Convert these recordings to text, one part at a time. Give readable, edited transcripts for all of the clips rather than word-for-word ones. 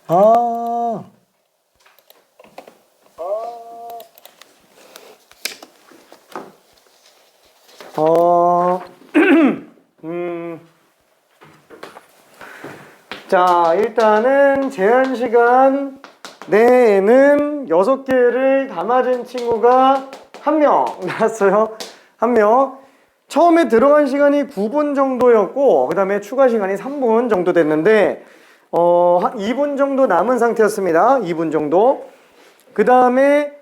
아. 자, 일단은 제한 시간 내에는 6개를 다 맞은 친구가 1명 나왔어요. 1명. 처음에 들어간 시간이 9분 정도였고, 그 다음에 추가 시간이 3분 정도 됐는데, 한 2분 정도 남은 상태였습니다. 2분 정도. 그 다음에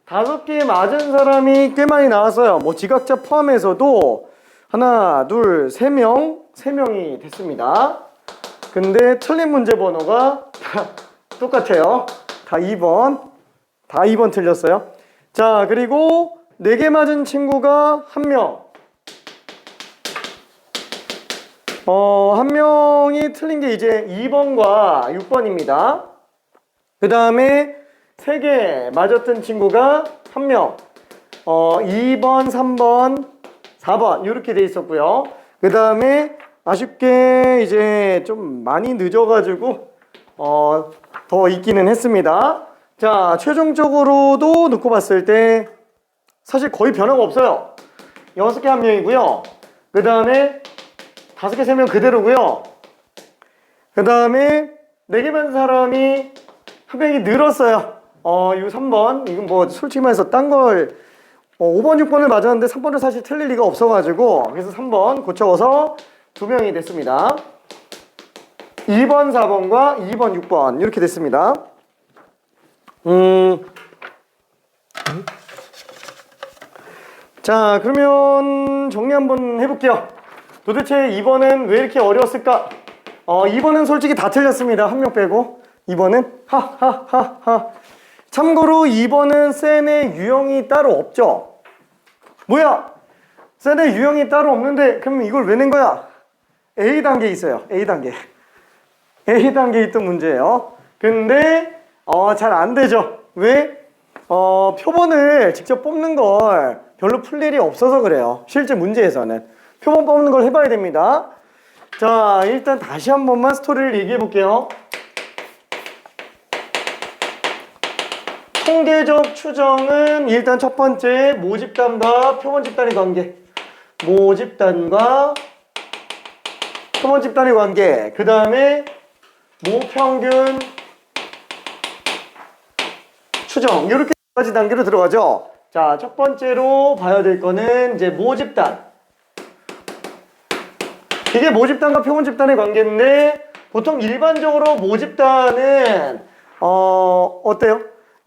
5개 맞은 사람이 꽤 많이 나왔어요. 뭐 지각자 포함해서도 하나, 둘, 3명이 됐습니다. 근데 틀린 문제 번호가 다 똑같아요. 다 2번 틀렸어요. 자, 그리고 4개 맞은 친구가 1명. 한 명이 틀린 게 이제 2번과 6번입니다. 그 다음에 3개 맞았던 친구가 1명. 2번, 3번, 4번 이렇게 돼 있었고요. 그 다음에 아쉽게 이제 좀 많이 늦어가지고 더 있기는 했습니다. 자, 최종적으로도 놓고 봤을 때 사실 거의 변화가 없어요. 6개 1명이고요. 그 다음에 5개 3명 그대로고요. 그 다음에 4개 맞은 사람이 1명이 늘었어요. 이 3번 이건 뭐 솔직히 말해서 딴 걸 5번 6번을 맞았는데 3번을 사실 틀릴 리가 없어가지고 그래서 3번 고쳐서 2명이 됐습니다. 2번 4번과 2번 6번 이렇게 됐습니다. 자, 그러면 정리 한번 해볼게요. 도대체 2번은 왜 이렇게 어려웠을까? 2번은 솔직히 다 틀렸습니다. 1명 빼고 2번은 하하하하. 참고로 2번은 셈의 유형이 따로 없죠. 뭐야? 셈의 유형이 따로 없는데 그럼 이걸 왜 낸 거야? A단계에 있어요. A단계에 있던 문제예요. 근데 잘 안 되죠. 왜? 표본을 직접 뽑는 걸 별로 풀 일이 없어서 그래요. 실제 문제에서는 표본 뽑는 걸 해봐야 됩니다. 자, 일단 다시 한 번만 스토리를 얘기해 볼게요. 통계적 추정은 일단 첫 번째 모집단과 표본 집단의 관계. 모집단과 표본 집단의 관계. 그 다음에 모평균 추정. 이렇게 두 가지 단계로 들어가죠. 자, 첫 번째로 봐야 될 거는 이제 모집단. 이게 모집단과 표본 집단의 관계인데 보통 일반적으로 모집단은 어때요?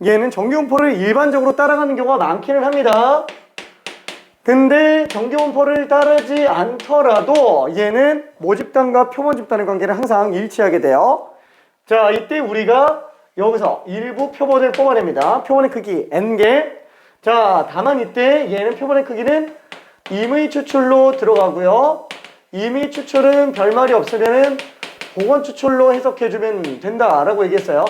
얘는 정규분포를 일반적으로 따라가는 경우가 많기는 합니다. 근데 정규분포를 따르지 않더라도 얘는 모집단과 표본 집단의 관계를 항상 일치하게 돼요. 자, 이때 우리가 여기서 일부 표본을 뽑아냅니다. 표본의 크기 n개. 자, 다만 이때 얘는 표본의 크기는 임의 추출로 들어가고요. 임의 추출은 별말이 없으면 복원 추출로 해석해주면 된다라고 얘기했어요.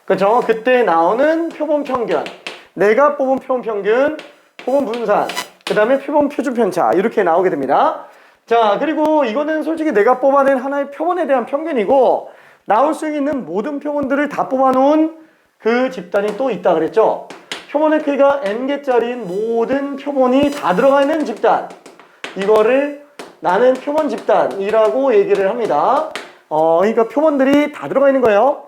그렇죠? 그때 나오는 표본 평균, 내가 뽑은 표본 평균, 표본 분산, 그 다음에 표본 표준 편차 이렇게 나오게 됩니다. 자, 그리고 이거는 솔직히 내가 뽑아낸 하나의 표본에 대한 평균이고 나올 수 있는 모든 표본들을 다 뽑아놓은 그 집단이 또 있다 그랬죠? 표본의 크기가 n개짜리인 모든 표본이 다 들어가 있는 집단, 이거를 나는 표본 집단이라고 얘기를 합니다. 그러니까 표본들이 다 들어가 있는 거예요.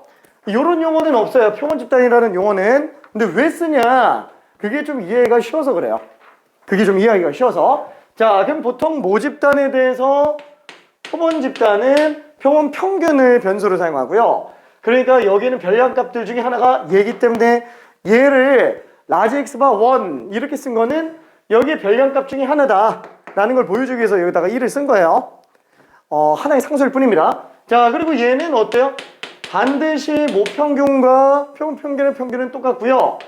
이런 용어는 없어요. 표본 집단이라는 용어는. 근데 왜 쓰냐? 그게 좀 이해가 쉬워서 그래요. 그게 좀 이해하기가 쉬워서. 자, 그럼 보통 모집단에 대해서 표본 집단은 표본 평균을 변수로 사용하고요. 그러니까 여기는 별량값들 중에 하나가 얘기 때문에 얘를 라지 X바 1 이렇게 쓴 거는 여기에 별량값 중에 하나다 라는 걸 보여주기 위해서 여기다가 1을 쓴 거예요. 하나의 상수일 뿐입니다. 자, 그리고 얘는 어때요? 반드시 모평균과 표본 평균의 평균은 똑같고요.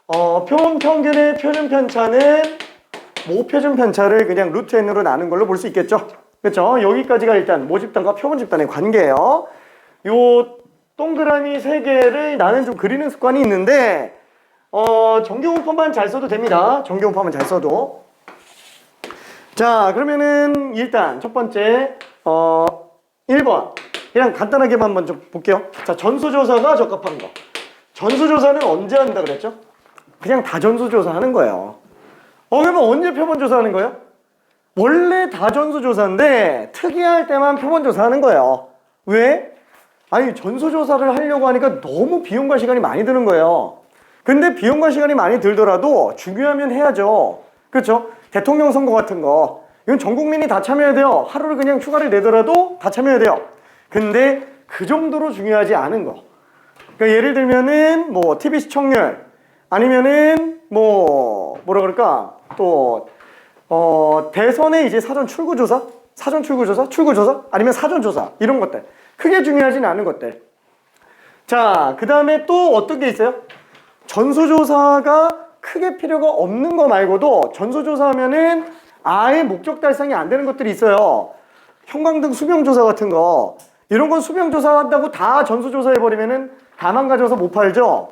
표본 평균의 표준 편차는 모표준 편차를 그냥 루트 n으로 나눈 걸로 볼 수 있겠죠. 그렇죠? 여기까지가 일단 모집단과 표본 집단의 관계예요. 요 동그라미 3개를 나는 좀 그리는 습관이 있는데 정규분포만 잘 써도 됩니다. 정규분포만 잘 써도. 자, 그러면은 일단 첫 번째 1번 그냥 간단하게만 먼저 볼게요. 자, 전수조사가 적합한 거. 전수조사는 언제 한다 그랬죠? 그냥 다 전수조사 하는 거예요. 그러면 언제 표본조사 하는 거예요? 원래 다 전수조사인데 특이할 때만 표본조사 하는 거예요. 왜? 아니, 전수조사를 하려고 하니까 너무 비용과 시간이 많이 드는 거예요. 근데 비용과 시간이 많이 들더라도 중요하면 해야죠. 그렇죠? 대통령 선거 같은 거 이건 전 국민이 다 참여해야 돼요. 하루를 그냥 휴가를 내더라도 다 참여해야 돼요. 근데 그 정도로 중요하지 않은 거. 그러니까 예를 들면은 뭐 TV 시청률 아니면은 뭐라 그럴까 또 대선의 이제 사전 출구조사 아니면 사전조사 이런 것들 크게 중요하진 않은 것들. 자, 그 다음에 또 어떤 게 있어요? 전수조사가 크게 필요가 없는 거 말고도 전수조사하면은 아예 목적 달성이 안 되는 것들이 있어요. 형광등 수명조사 같은 거 이런 건 수명조사 한다고 다 전수조사해버리면은 다 망가져서 못 팔죠.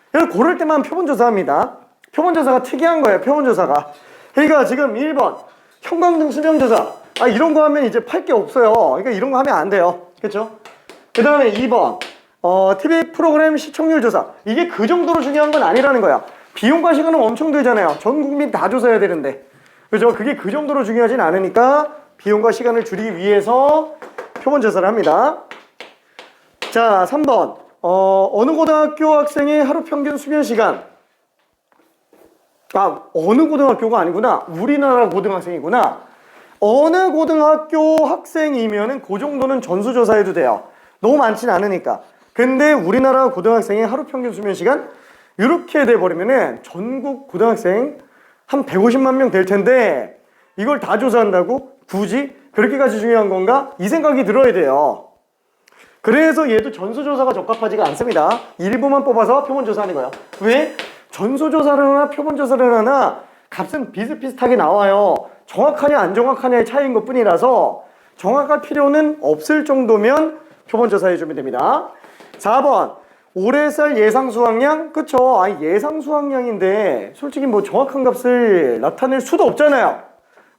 그래서 그럴 때만 표본조사합니다. 표본조사가 특이한 거예요. 표본조사가. 그러니까 지금 1번 형광등 수명조사 이런 거 하면 이제 팔 게 없어요. 그러니까 이런 거 하면 안 돼요. 그렇죠? 그 다음에 2번 TV 프로그램 시청률 조사. 이게 그 정도로 중요한 건 아니라는 거야. 비용과 시간은 엄청 들잖아요. 전 국민 다 조사해야 되는데. 그죠? 그게 그 정도로 중요하진 않으니까 비용과 시간을 줄이기 위해서 표본조사를 합니다. 자, 3번 어느 고등학교 학생의 하루 평균 수면 시간. 어느 고등학교가 아니구나. 우리나라 고등학생이구나. 어느 고등학교 학생이면은 그 정도는 전수조사해도 돼요. 너무 많진 않으니까. 근데 우리나라 고등학생의 하루 평균 수면 시간 이렇게 돼버리면은 전국 고등학생 한 150만 명 될 텐데 이걸 다 조사한다고? 굳이? 그렇게까지 중요한 건가? 이 생각이 들어야 돼요. 그래서 얘도 전수조사가 적합하지가 않습니다. 일부만 뽑아서 표본조사하는 거예요. 왜? 전수조사를 하나 표본조사를 하나 값은 비슷비슷하게 나와요. 정확하냐 안 정확하냐의 차이인 것 뿐이라서 정확할 필요는 없을 정도면 표본조사 해주면 됩니다. 4번 올해 쌀 예상 수확량. 그쵸? 예상 수확량인데 솔직히 뭐 정확한 값을 나타낼 수도 없잖아요.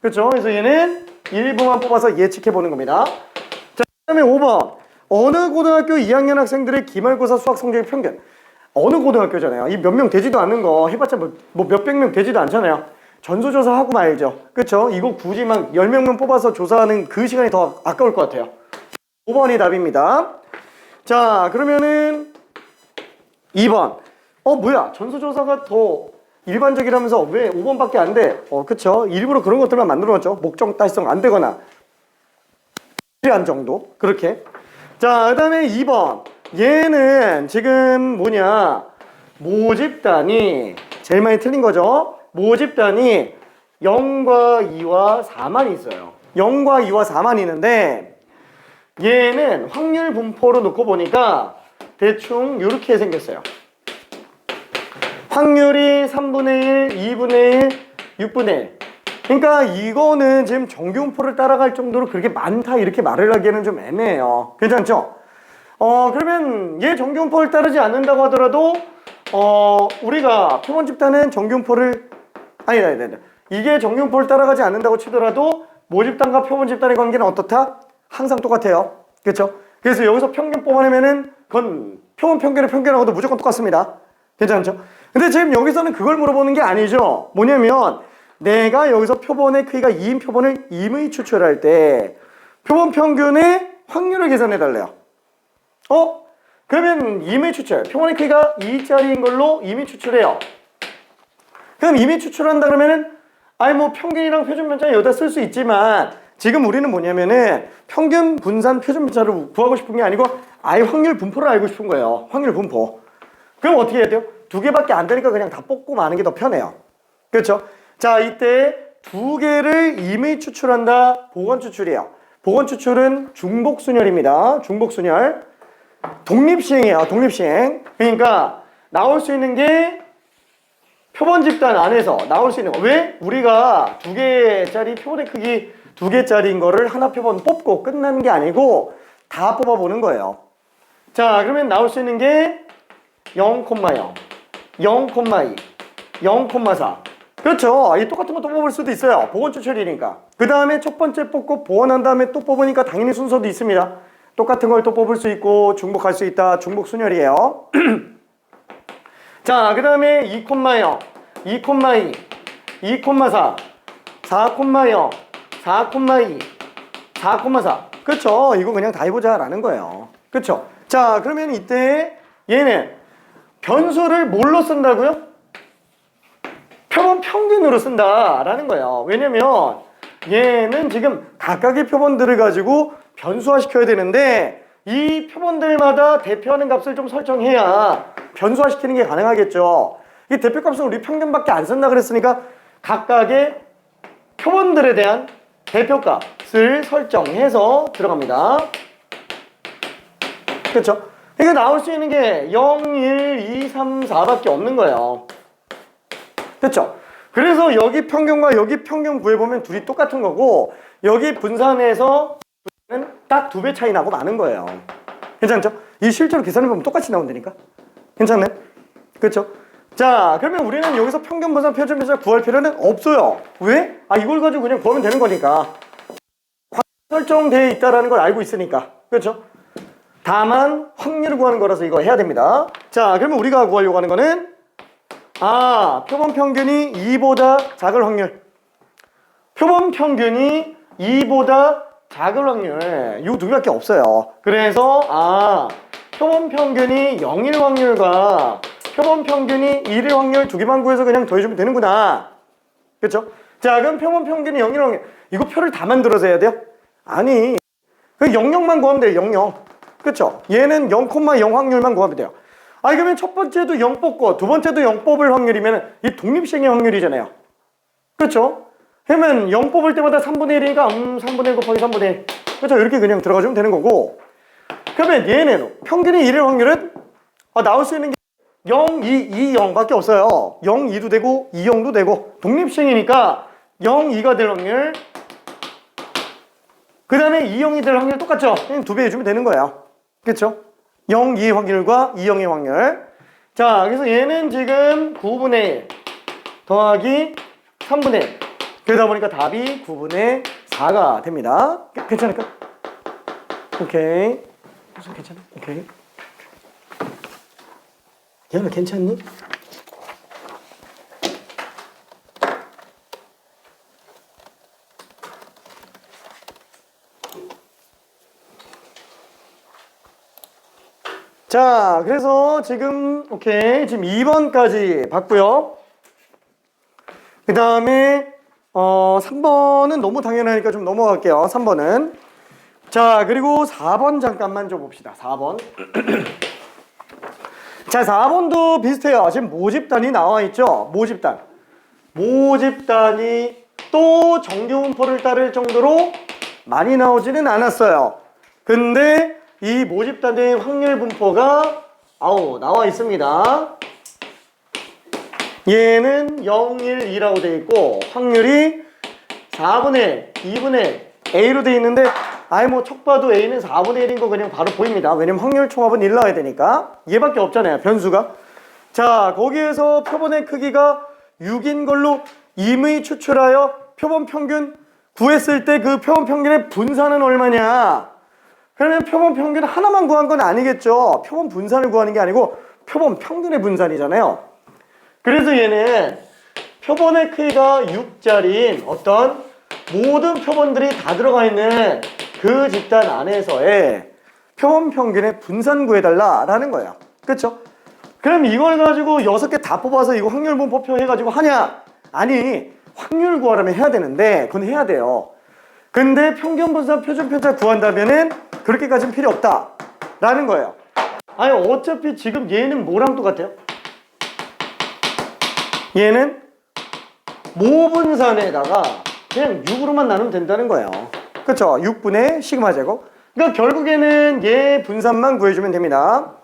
그쵸? 그래서 얘는 일부만 뽑아서 예측해 보는 겁니다. 자, 그 다음에 5번 어느 고등학교 2학년 학생들의 기말고사 수학 성적의 평균. 어느 고등학교잖아요. 이 몇 명 되지도 않는 거 해봤자 뭐 몇백 명 되지도 않잖아요. 전수조사하고 말죠. 그쵸? 이거 굳이 막 10명만 뽑아서 조사하는 그 시간이 더 아까울 것 같아요. 5번이 답입니다. 자, 그러면은 2번 뭐야 전수조사가 더 일반적이라면서 왜 5번밖에 안 돼? 그쵸? 일부러 그런 것들만 만들어놨죠. 목적 달성 안 되거나 필요한 정도 그렇게. 자, 그 다음에 2번 얘는 지금 모집단이 제일 많이 틀린 거죠. 모집단이 0과 2와 4만 있어요. 0과 2와 4만 있는데 얘는 확률 분포로 놓고 보니까 대충 이렇게 생겼어요. 확률이 3분의 1, 2분의 1, 6분의 1. 그러니까 이거는 지금 정규분포를 따라갈 정도로 그렇게 많다 이렇게 말을 하기에는 좀 애매해요. 괜찮죠? 그러면 얘 정규분포를 따르지 않는다고 하더라도 우리가 표본 집단은 정규분포를 아니다. 이게 정규분포를 따라가지 않는다고 치더라도 모집단과 표본 집단의 관계는 어떻다? 항상 똑같아요. 그렇죠? 그래서 여기서 평균 뽑아내면은 그건 표본 평균의 평균하고도 무조건 똑같습니다. 괜찮죠? 근데 지금 여기서는 그걸 물어보는 게 아니죠. 뭐냐면 내가 여기서 표본의 크기가 2인 표본을 임의 추출할 때 표본 평균의 확률을 계산해 달래요. 그러면 임의 추출, 표본의 크기가 2짜리인 걸로 임의 추출해요. 그럼 임의 추출한다 그러면은 뭐 평균이랑 표준 편차 여기다 쓸 수 있지만 지금 우리는 뭐냐면은 평균 분산 표준 편차를 구하고 싶은 게 아니고 아예 확률 분포를 알고 싶은 거예요. 확률 분포. 그럼 어떻게 해야 돼요? 두 개밖에 안 되니까 그냥 다 뽑고 마는 게 더 편해요. 그렇죠? 자, 이때 두 개를 임의 추출한다. 보건 추출이에요. 보건 추출은 중복순열입니다. 중복순열. 독립시행이에요. 독립시행. 그러니까 나올 수 있는 게 표본 집단 안에서 나올 수 있는 거. 왜? 우리가 두 개짜리 표본의 크기 두 개짜리인 거를 하나 표본 뽑고 끝나는 게 아니고 다 뽑아보는 거예요. 자, 그러면 나올 수 있는 게 0,0, 0,2, 0,4. 그렇죠. 이 똑같은 것도 뽑을 수도 있어요. 보건 추출이니까. 그 다음에 첫 번째 뽑고 보완한 다음에 또 뽑으니까 당연히 순서도 있습니다. 똑같은 걸 또 뽑을 수 있고 중복할 수 있다. 중복순열이에요. 자, 그 다음에 2,0, 2,2, 2,4, 4,0, 4,2, 4,4. 그쵸? 이거 그냥 다 해보자 라는 거예요. 그쵸? 자, 그러면 이때 얘는 변수를 뭘로 쓴다고요? 표본 평균으로 쓴다라는 거예요. 왜냐면 얘는 지금 각각의 표본들을 가지고 변수화 시켜야 되는데 이 표본들마다 대표하는 값을 좀 설정해야 변수화 시키는 게 가능하겠죠. 이 대표값은 우리 평균밖에 안 쓴다 그랬으니까 각각의 표본들에 대한 대표값을 설정해서 들어갑니다. 그렇죠? 이게 나올 수 있는 게 0, 1, 2, 3, 4밖에 없는 거예요. 그렇죠? 그래서 여기 평균과 여기 평균 구해보면 둘이 똑같은 거고 여기 분산해서 딱 2배 차이 나고 마는 거예요. 괜찮죠? 이 실제로 계산해보면 똑같이 나온다니까? 괜찮네? 그렇죠? 자, 그러면 우리는 여기서 평균 분산 표준 분산 구할 필요는 없어요. 왜? 이걸 가지고 그냥 구하면 되는 거니까. 설정되어 있다는 걸 알고 있으니까. 그렇죠? 다만 확률을 구하는 거라서 이거 해야 됩니다. 자, 그러면 우리가 구하려고 하는 거는 표본 평균이 2보다 작을 확률. 표본 평균이 2보다 작을 확률. 이 두 개밖에 없어요. 그래서 표본 평균이 0일 확률과 표본 평균이 1일 확률 두 개만 구해서 그냥 더해주면 되는구나. 그렇죠? 자, 그럼 표본 평균이 0일 확률. 이거 표를 다 만들어서 해야 돼요? 아니, 그 00만 구하면 돼요. 00. 그쵸? 얘는 0,0 확률만 구하면 돼요. 그러면 첫 번째도 0 뽑고 두 번째도 0 뽑을 확률이면 이 독립식의 확률이잖아요. 그쵸? 그러면 0 뽑을 때마다 3분의 1이니까 3분의 1 곱하기 3분의 1. 그쵸? 이렇게 그냥 들어가주면 되는 거고. 그러면 얘는 평균의 1일 확률은 나올 수 있는 게 0, 2, 2, 0밖에 없어요. 0, 2도 되고 2, 0도 되고 독립식이니까 0, 2가 될 확률. 그 다음에 2, 0이 될 확률 똑같죠? 그냥 2배 해주면 되는 거예요. 그쵸? 0, 2 확률과 2, 0의 확률. 자, 그래서 얘는 지금 9분의 1 더하기 3분의 1. 그러다 보니까 답이 9분의 4가 됩니다. 괜찮을까? 오케이. 무슨 괜찮아? 오케이. 얘는 괜찮니? 자, 그래서 지금 오케이. 지금 2번까지 봤고요. 그 다음에 3번은 너무 당연하니까 좀 넘어갈게요. 3번은. 자, 그리고 4번 잠깐만 좀 봅시다. 4번. 자, 4번도 비슷해요. 지금 모집단이 나와 있죠? 모집단. 모집단이 또 정규분포를 따를 정도로 많이 나오지는 않았어요. 근데 이 모집단의 확률 분포가 나와 있습니다. 얘는 0, 1, 2라고 되어 있고 확률이 4분의 1, 2분의 1, A로 되어 있는데 척 봐도 A는 4분의 1인 거 그냥 바로 보입니다. 왜냐면 확률 총합은 1 나와야 되니까. 얘밖에 없잖아요, 변수가. 자, 거기에서 표본의 크기가 6인 걸로 임의 추출하여 표본 평균 구했을 때 그 표본 평균의 분산은 얼마냐? 그러면 표본 평균 하나만 구한 건 아니겠죠. 표본 분산을 구하는 게 아니고 표본 평균의 분산이잖아요. 그래서 얘는 표본의 크기가 6짜리인 어떤 모든 표본들이 다 들어가 있는 그 집단 안에서의 표본 평균의 분산 구해달라라는 거예요. 그렇죠? 그럼 이걸 가지고 6개 다 뽑아서 이거 확률 분포표 해가지고 하냐? 아니, 확률 구하려면 해야 되는데 그건 해야 돼요. 근데 평균 분산 표준 편차 구한다면은 그렇게까지는 필요 없다 라는 거예요. 어차피 지금 얘는 뭐랑 똑같아요? 얘는 모분산에다가 그냥 6으로만 나누면 된다는 거예요. 그쵸? 6분의 시그마 제곱. 그러니까 결국에는 얘 분산만 구해주면 됩니다.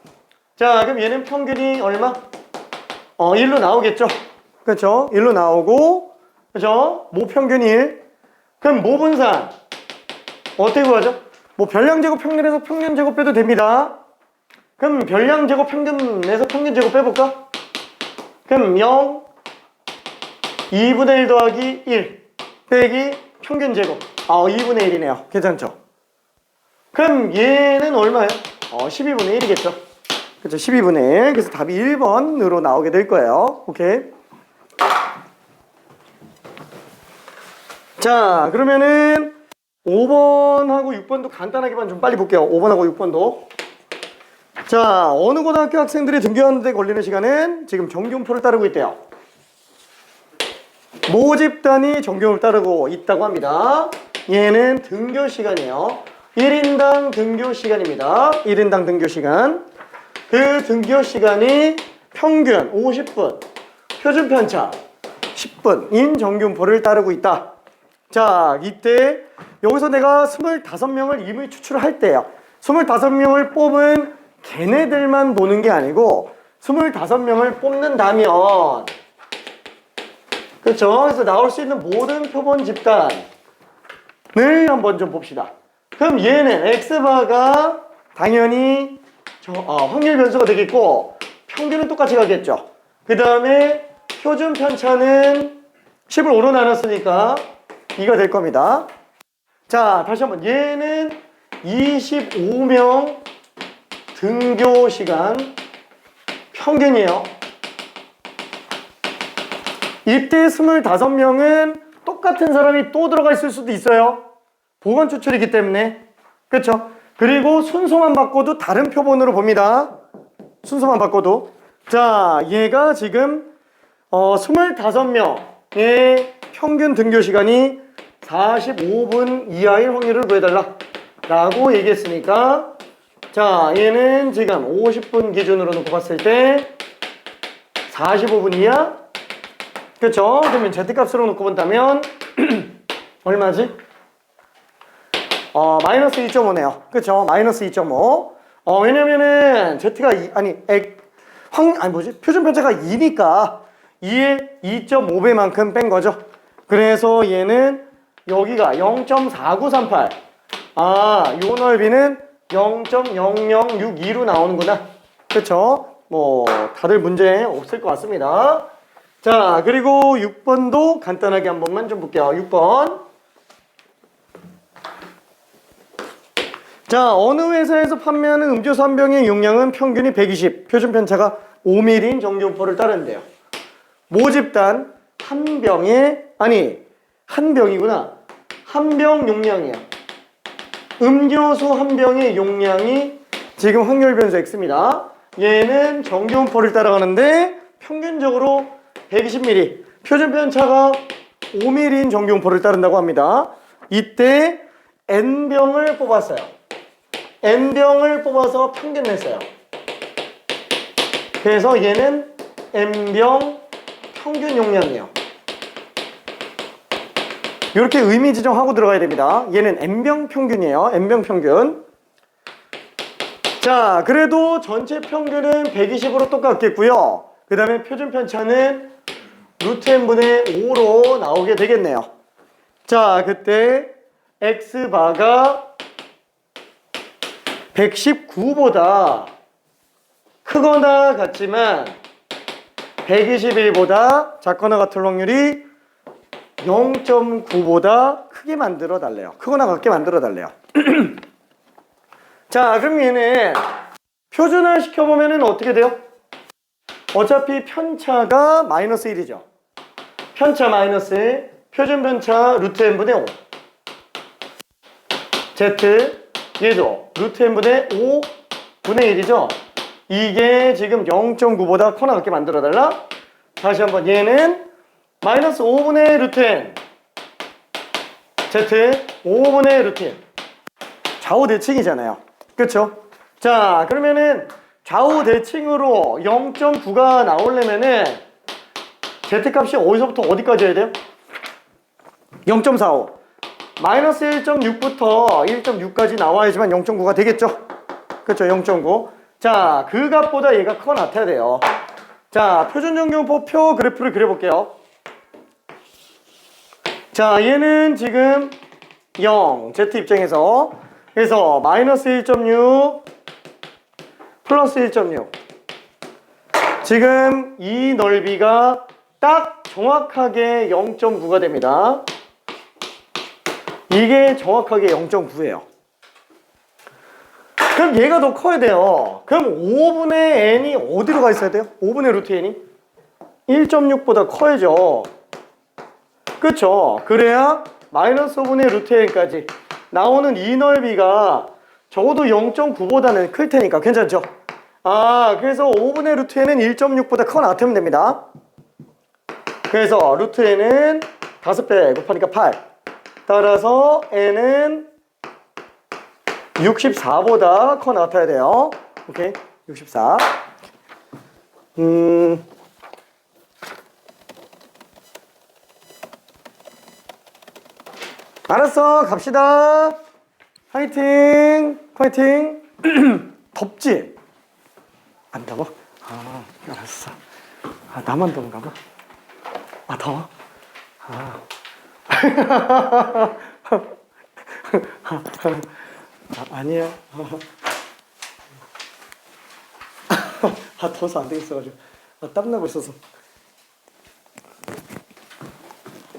자, 그럼 얘는 평균이 얼마? 1로 나오겠죠? 그쵸? 1로 나오고, 그쵸? 모평균이 1. 그럼 모분산 어떻게 구하죠? 별량 제곱 평균에서 평균 제곱 빼도 됩니다. 그럼 별량 제곱 평균에서 평균 제곱 빼볼까? 그럼 0, 2분의 1 더하기 1 빼기 평균 제곱. 2분의 1이네요. 괜찮죠? 그럼 얘는 얼마예요? 12분의 1이겠죠. 그렇죠. 12분의 1. 그래서 답이 1번으로 나오게 될 거예요. 오케이. 자, 그러면은 5번하고 6번도 간단하게만 좀 빨리 볼게요. 5번하고 6번도. 자, 어느 고등학교 학생들이 등교하는 데 걸리는 시간은 지금 정규분포를 따르고 있대요. 모집단이 정규분포를 따르고 있다고 합니다. 얘는 등교 시간이에요. 1인당 등교 시간입니다. 1인당 등교 시간. 그 등교 시간이 평균 50분, 표준 편차 10분인 정규분포를 따르고 있다. 자, 이때 여기서 내가 25명을 임의 추출을 할 때요. 25명을 뽑은 걔네들만 보는 게 아니고 25명을 뽑는다면, 그렇죠? 그래서 나올 수 있는 모든 표본 집단을 한번 좀 봅시다. 그럼 얘는 X바가 당연히 확률 변수가 되겠고 평균은 똑같이 가겠죠. 그 다음에 표준 편차는 10을 5로 나눴으니까 2가 될 겁니다. 자, 다시 한번 얘는 25명 등교 시간 평균이에요. 이때 25명은 똑같은 사람이 또 들어가 있을 수도 있어요. 보건 추출이기 때문에. 그렇죠? 그리고 순서만 바꿔도 다른 표본으로 봅니다. 순서만 바꿔도. 자, 얘가 지금 25명의 평균 등교 시간이 45분 이하일 확률을 구해달라 라고 얘기했으니까, 자, 얘는 지금 50분 기준으로 놓고 봤을 때 45분 이하? 그렇죠? 그러면 Z값으로 놓고 본다면 얼마지? 마이너스 2.5네요. 그렇죠? 마이너스 2.5. 왜냐면은 Z가 표준 편차가 2니까 2의 2.5배만큼 뺀 거죠. 그래서 얘는 여기가 0.4938. 요 넓이는 0.0062로 나오는구나. 그렇죠? 뭐 다들 문제 없을 것 같습니다. 자, 그리고 6번도 간단하게 한 번만 좀 볼게요. 6번. 자, 어느 회사에서 판매하는 음료수 한 병의 용량은 평균이 120, 표준 편차가 5mm인 정규분포를 따른대요. 모집단 한 병이구나. 한 병 용량이야. 음료수 한 병의 용량이 지금 확률 변수 X입니다. 얘는 정규분포를 따라가는데 평균적으로 120mm, 표준 편차가 5mm인 정규분포를 따른다고 합니다. 이때 N병을 뽑았어요. N병을 뽑아서 평균 냈어요. 그래서 얘는 N병 평균 용량이에요. 이렇게 의미 지정하고 들어가야 됩니다. 얘는 N병 평균이에요. N병 평균. 자, 그래도 전체 평균은 120으로 똑같겠고요. 그 다음에 표준 편차는 루트 n분의 5로 나오게 되겠네요. 자, 그때 X바가 119보다 크거나 같지만 121보다 작거나 같을 확률이 0.9보다 크게 만들어 달래요. 크거나 같게 만들어 달래요. 자, 그럼 얘는 표준화 시켜보면 어떻게 돼요? 어차피 편차가 마이너스 1이죠. 편차 마이너스 1, 표준 편차 루트 n분의 5. Z, 얘도 루트 n분의 5분의 1이죠. 이게 지금 0.9보다 커나 같게 만들어달라. 다시 한번 얘는 마이너스 5분의 루트 n, Z 5분의 루트 n. 좌우 대칭이잖아요. 그쵸? 자, 그러면은 좌우 대칭으로 0.9가 나오려면은 Z값이 어디서부터 어디까지 해야 돼요? 0.45. 마이너스 1.6부터 1.6까지 나와야지만 0.9가 되겠죠? 그렇죠? 0.9. 자, 그 값보다 얘가 크거나 같아야 돼요. 자, 표준 정규분포 표 그래프를 그려볼게요. 자, 얘는 지금 0, Z 입장에서. 그래서 마이너스 1.6 플러스 1.6. 지금 이 넓이가 딱 정확하게 0.9가 됩니다. 이게 정확하게 0.9예요. 그럼 얘가 더 커야 돼요. 그럼 5분의 n이 어디로 가 있어야 돼요? 5분의 루트 n이 1.6보다 커야죠. 그쵸? 그래야 마이너스 5분의 루트 n까지 나오는 이 넓이가 적어도 0.9보다는 클 테니까 괜찮죠? 아, 그래서 5분의 루트 n은 1.6보다 크거나 같으면 됩니다. 그래서 루트 n은 5배 곱하니까 8. 따라서 n은 64보다 커 나타야 돼요. 오케이? 64. 알았어. 갑시다. 화이팅. 화이팅. 덥지? 안 더워? 아, 알았어. 아, 나만 더운가 봐. 아, 더워? 아. 아니에요. 아, 더워서 안 되겠어가지고. 아, 땀나고 있어서.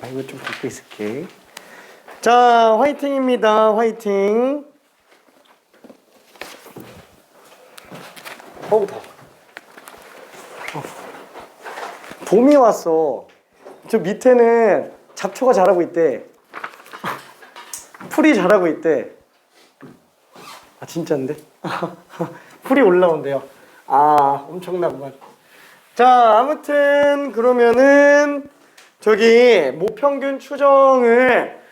아, 이거 좀 덮고 있을게. 자, 화이팅입니다. 화이팅. 더워. 봄이 왔어. 저 밑에는 잡초가 자라고 있대. 풀이 자라고 있대. 아, 진짜인데? 풀이 올라온대요. 아, 엄청나구만. 자, 아무튼 그러면은 저기 모평균 추정을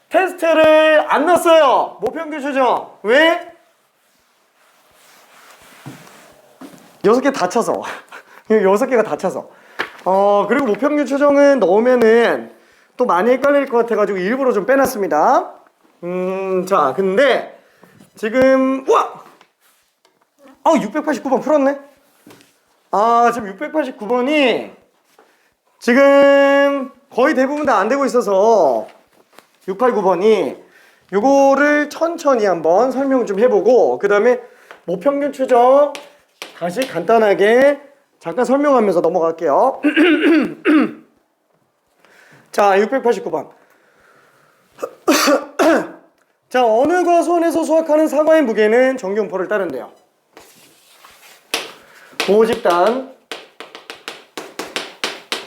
테스트를 안 넣었어요. 모평균 추정. 왜? 6개 다 쳐서. 6개가 다 쳐서. 그리고 모평균 추정은 넣으면은 또 많이 헷갈릴 것 같아가지고 일부러 좀 빼놨습니다. 자, 근데 지금, 우와! 689번 풀었네? 아, 지금 689번이 지금 거의 대부분 다 안 되고 있어서 689번이 요거를 천천히 한번 설명 좀 해보고 그 다음에 모평균 추정 다시 간단하게 잠깐 설명하면서 넘어갈게요. 자, 689번. 자, 어느 과수원에서 수확하는 사과의 무게는 정기분포를 따른대요. 모집단.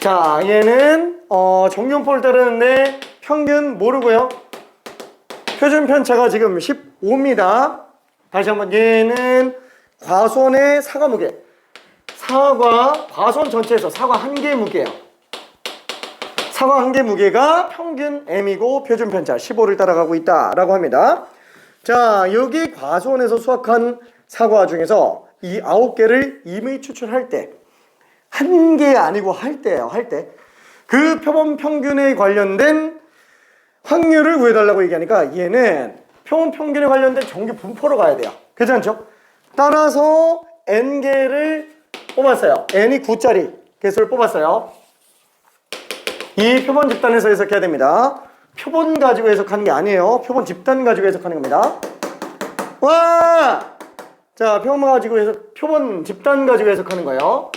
자, 얘는 정기분포를 따르는데 평균 모르고요. 표준 편차가 지금 15입니다. 다시 한번 얘는 과수원의 사과 무게. 사과 과수원 전체에서 사과 한 개 무게예요. 사과 한 개 무게가 평균 M이고 표준 편차 15를 따라가고 있다라고 합니다. 자, 여기 과수원에서 수확한 사과 중에서 이 9개를 임의 추출할 때 한 개 아니고 할 때예요. 할 때. 그 표본 평균에 관련된 확률을 구해달라고 얘기하니까 얘는 표본 평균에 관련된 정기 분포로 가야 돼요. 괜찮죠? 따라서 N개를 뽑았어요. N이 9짜리 개수를 뽑았어요. 이 표본 집단에서 해석해야 됩니다. 표본 가지고 해석하는 게 아니에요. 표본 집단 가지고 해석하는 겁니다. 와! 자, 표본 집단 가지고 해석하는 거예요.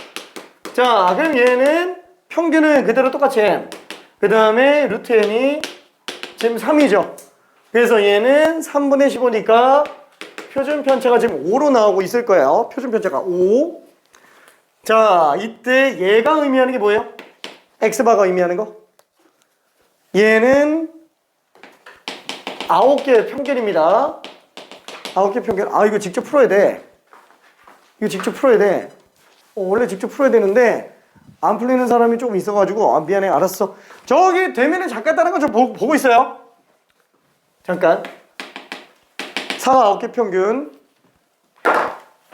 자, 그럼 얘는 평균은 그대로 똑같이 M. 그 다음에 루트 N이 지금 3이죠. 그래서 얘는 3분의 15니까 표준 편차가 지금 5로 나오고 있을 거예요. 표준 편차가 5. 자, 이때 얘가 의미하는 게 뭐예요? X바가 의미하는 거? 얘는 9개 평균입니다. 9개 평균. 아, 이거 직접 풀어야 돼. 이거 직접 풀어야 돼. 원래 직접 풀어야 되는데 안 풀리는 사람이 조금 있어가지고 아, 미안해. 알았어. 저기 되면은 잠깐 다른 거 좀 보고 있어요. 잠깐. 사과 9개 평균.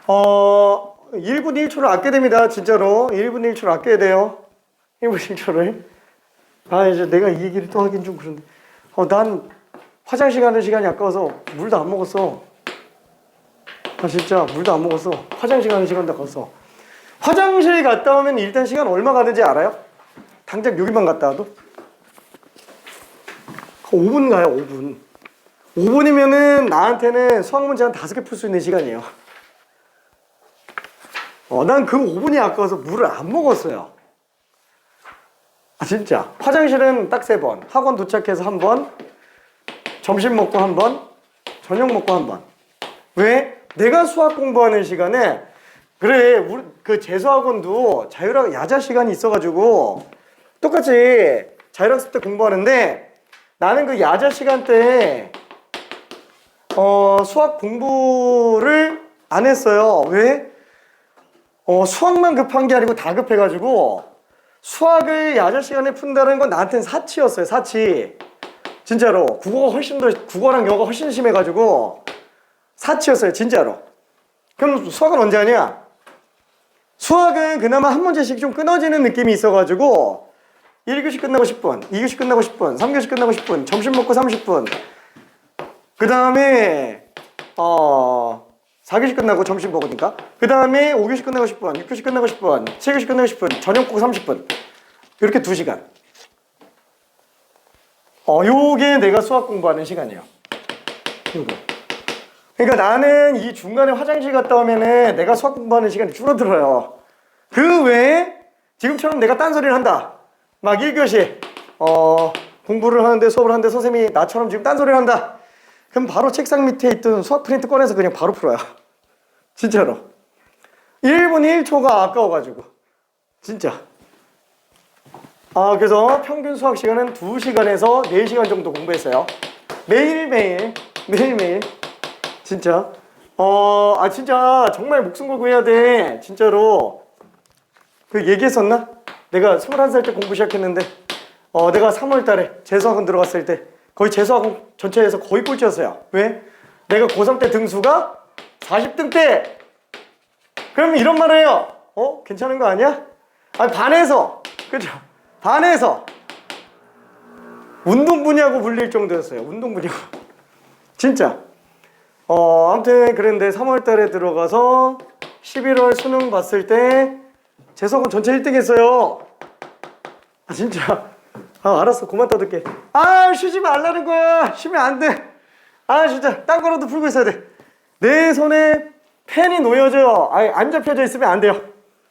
1분 1초를 아껴야 됩니다. 진짜로 1분 1초를 아껴야 돼요. 1분 1초를. 아, 이제 내가 이 얘기를 또 하긴 좀 그런데 난 화장실 가는 시간이 아까워서 물도 안 먹었어. 아, 진짜 물도 안 먹었어. 화장실 가는 시간도 아까웠어. 화장실 갔다 오면 일단 시간 얼마 가는지 알아요? 당장 여기만 갔다 와도 5분 가요. 5분. 5분이면은 나한테는 수학 문제 한 5개 풀 수 있는 시간이에요. 난 그 5분이 아까워서 물을 안 먹었어요. 아, 진짜. 화장실은 딱 3번. 학원 도착해서 1번, 점심 먹고 1번, 저녁 먹고 1번. 왜? 내가 수학 공부하는 시간에 그래 우리 그 재수학원도 자율학 야자 시간이 있어가지고 똑같이 자율학습 때 공부하는데 나는 그 야자 시간 때 수학 공부를 안 했어요. 왜? 수학만 급한 게 아니고 다 급해가지고 수학을 야자 시간에 푼다는 건 나한테는 사치였어요. 사치. 진짜로 국어랑 영어가 훨씬 심해가지고 사치였어요. 진짜로. 그럼 수학은 언제 하냐? 수학은 그나마 한 문제씩 좀 끊어지는 느낌이 있어가지고 1교시 끝나고 10분, 2교시 끝나고 10분, 3교시 끝나고 10분, 점심 먹고 30분, 그 다음에 4교시 끝나고 점심 먹으니까 그 다음에 5교시 끝나고 10분, 6교시 끝나고 10분, 7교시 끝나고 10분, 저녁 먹고 30분 이렇게 2시간. 요게 내가 수학 공부하는 시간이에요. 요거. 그러니까 나는 이 중간에 화장실 갔다 오면은 내가 수학 공부하는 시간이 줄어들어요. 그 외에 지금처럼 내가 딴소리를 한다. 막 1교시 공부를 하는데 수업을 하는데 선생님이 나처럼 지금 딴소리를 한다. 그럼 바로 책상 밑에 있던 수학 프린트 꺼내서 그냥 바로 풀어요. 진짜로. 1분 1초가 아까워가지고. 진짜. 그래서 평균 수학 시간은 2시간에서 4시간 정도 공부했어요. 매일매일. 진짜. 진짜 정말 목숨 걸고 해야 돼. 진짜로. 그 얘기했었나? 내가 21살 때 공부 시작했는데 내가 3월 달에 재수학원 들어갔을 때 거의 재수학원 전체에서 거의 꼴찌였어요. 왜? 내가 고3 때 등수가 40등 때. 그럼 이런 말을 해요. 괜찮은 거 아니야? 반에서. 그죠? 반에서 운동 분야고 불릴 정도였어요. 운동 분야고. 진짜. 아무튼 그랬는데 3월 달에 들어가서 11월 수능 봤을 때 재수학원 전체 1등 했어요. 진짜. 알았어. 그만 떠들게. 쉬지 말라는 거야. 쉬면 안 돼. 진짜. 딴 거라도 풀고 있어야 돼. 내 손에 펜이 놓여져. 안 잡혀져 있으면 안 돼요.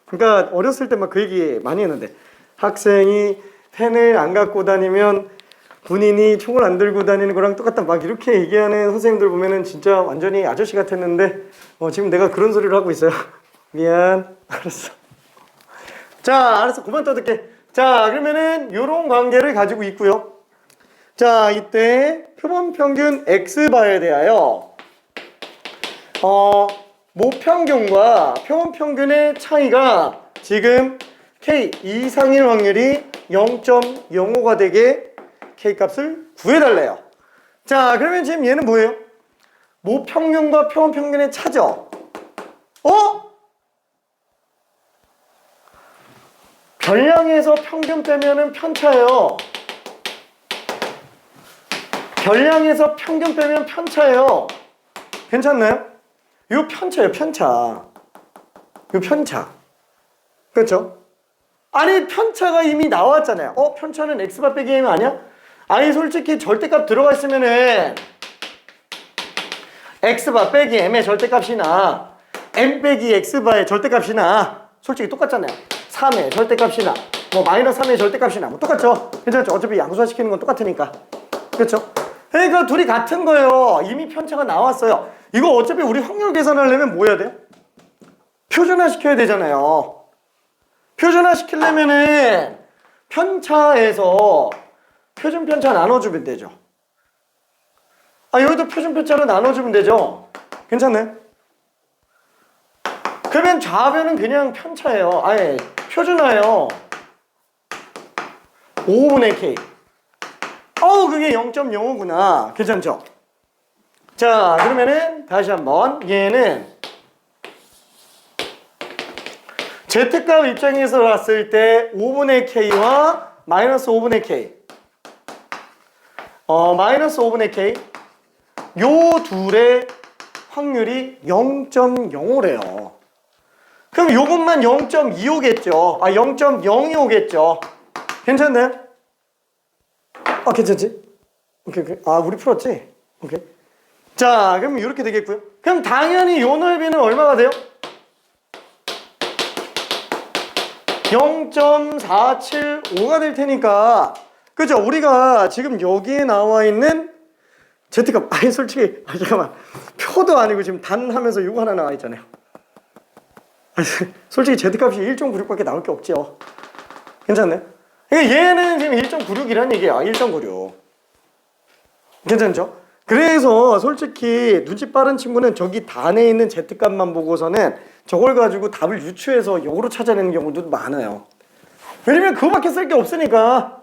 그러니까 어렸을 때 막 그 얘기 많이 했는데 학생이 펜을 안 갖고 다니면 군인이 총을 안 들고 다니는 거랑 똑같다. 막 이렇게 얘기하는 선생님들 보면은 진짜 완전히 아저씨 같았는데 지금 내가 그런 소리를 하고 있어요. 미안. 알았어. 자, 알았어. 그만 떠들게. 자, 그러면은 요런 관계를 가지고 있고요. 자, 이때 표본평균 X바에 대하여 모평균과 표본평균의 차이가 지금 K 이상일 확률이 0.05가 되게 K값을 구해달래요. 자, 그러면 지금 얘는 뭐예요? 모평균과 표본평균의 차죠. 별량에서 평균 빼면은 편차예요. 별량에서 평균 빼면 편차예요. 괜찮나요? 요 편차예요, 편차. 요 편차. 그렇죠? 아니, 편차가 이미 나왔잖아요. 편차는 X바 빼기 M 아니야? 솔직히 절대값 들어가 있으면은 X바 빼기 M의 절대값이나 M 빼기 X바의 절대값이나 솔직히 똑같잖아요. 3의 절대값이나 마이너스 3의 절대값이나 똑같죠? 괜찮죠? 어차피 양수화시키는 건 똑같으니까. 그렇죠? 그러니까 둘이 같은 거예요. 이미 편차가 나왔어요. 이거 어차피 우리 확률 계산하려면 뭐 해야 돼요? 표준화 시켜야 되잖아요. 표준화 시키려면은 편차에서 표준 편차 나눠주면 되죠. 여기도 표준 편차로 나눠주면 되죠. 괜찮나요? 그러면 좌변은 그냥 편차예요. 표준화예요. 5분의 K. 그게 0.05구나. 괜찮죠? 자, 그러면은 다시 한번 얘는 Z값 입장에서 봤을 때 5분의 K와 마이너스 5분의 K. 마이너스 5분의 K. 요 둘의 확률이 0.05래요. 그럼 요것만 0.25겠죠. 0.02오겠죠. 괜찮나요? 괜찮지? 오케이. 우리 풀었지? 오케이. 자, 그럼 이렇게 되겠고요. 그럼 당연히 요 넓이는 얼마가 돼요? 0.475가 될 테니까. 그죠? 우리가 지금 여기에 나와 있는 Z값 아니 솔직히 잠깐만 표도 아니고 지금 단 하면서 이거 하나 나와 있잖아요. 아니, 솔직히 Z값이 1.96밖에 나올 게 없죠. 괜찮네. 그러니까 얘는 지금 1.96이란 얘기야. 1.96 괜찮죠? 그래서 솔직히 눈치 빠른 친구는 저기 단에 있는 Z값만 보고서는 저걸 가지고 답을 유추해서 역으로 찾아내는 경우도 많아요. 왜냐면 그거밖에 쓸 게 없으니까.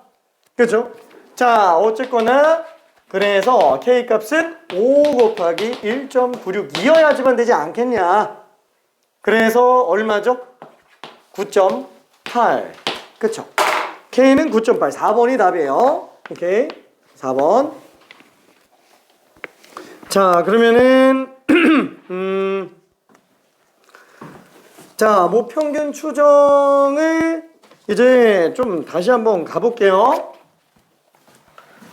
그렇죠? 자 어쨌거나 그래서 K값은 5 곱하기 1.96이어야지만 되지 않겠냐. 그래서 얼마죠? 9.8 그쵸? K는 9.8 4번이 답이에요. 오케이 4번. 자 그러면은 자 모평균 추정을 이제 좀 다시 한번 가볼게요.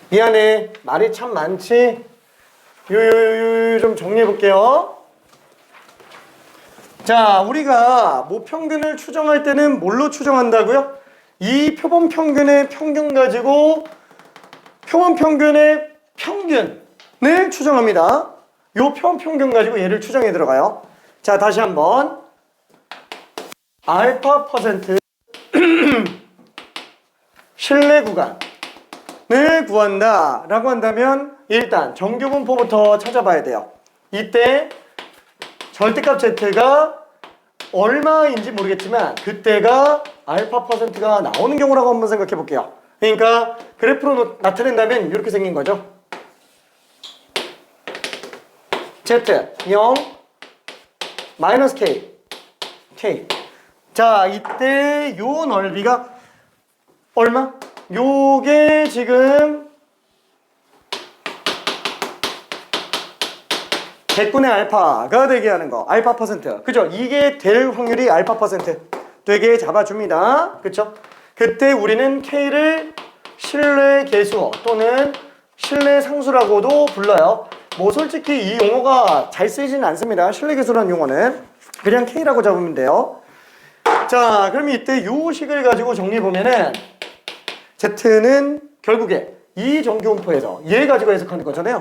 미안해 말이 참 많지. 좀 정리해볼게요. 자 우리가 모평균을 추정할 때는 뭘로 추정한다고요? 이 표본평균의 평균 가지고 표본평균의 평균을 추정합니다. 이 표본평균 가지고 얘를 추정해 들어가요. 자 다시 한번 알파 퍼센트 신뢰 구간을 구한다 라고 한다면 일단 정규분포부터 찾아봐야 돼요. 이때 절대값 Z가 얼마인지 모르겠지만 그때가 알파 퍼센트가 나오는 경우라고 한번 생각해 볼게요. 그러니까 그래프로 나타낸다면 이렇게 생긴 거죠. Z 0 마이너스 K 자 이때 요 넓이가 얼마? 요게 지금 100분의 알파가 되게 하는 거 알파 퍼센트 그죠? 이게 될 확률이 알파 퍼센트 되게 잡아줍니다. 그쵸? 그때 우리는 K를 신뢰 계수 또는 신뢰 상수라고도 불러요. 뭐 솔직히 이 용어가 잘 쓰이지는 않습니다. 신뢰 계수라는 용어는 그냥 K라고 잡으면 돼요. 자 그럼 이때 요 식을 가지고 정리해보면은 Z는 결국에 이 정규분포에서 얘 가지고 해석하는 거잖아요.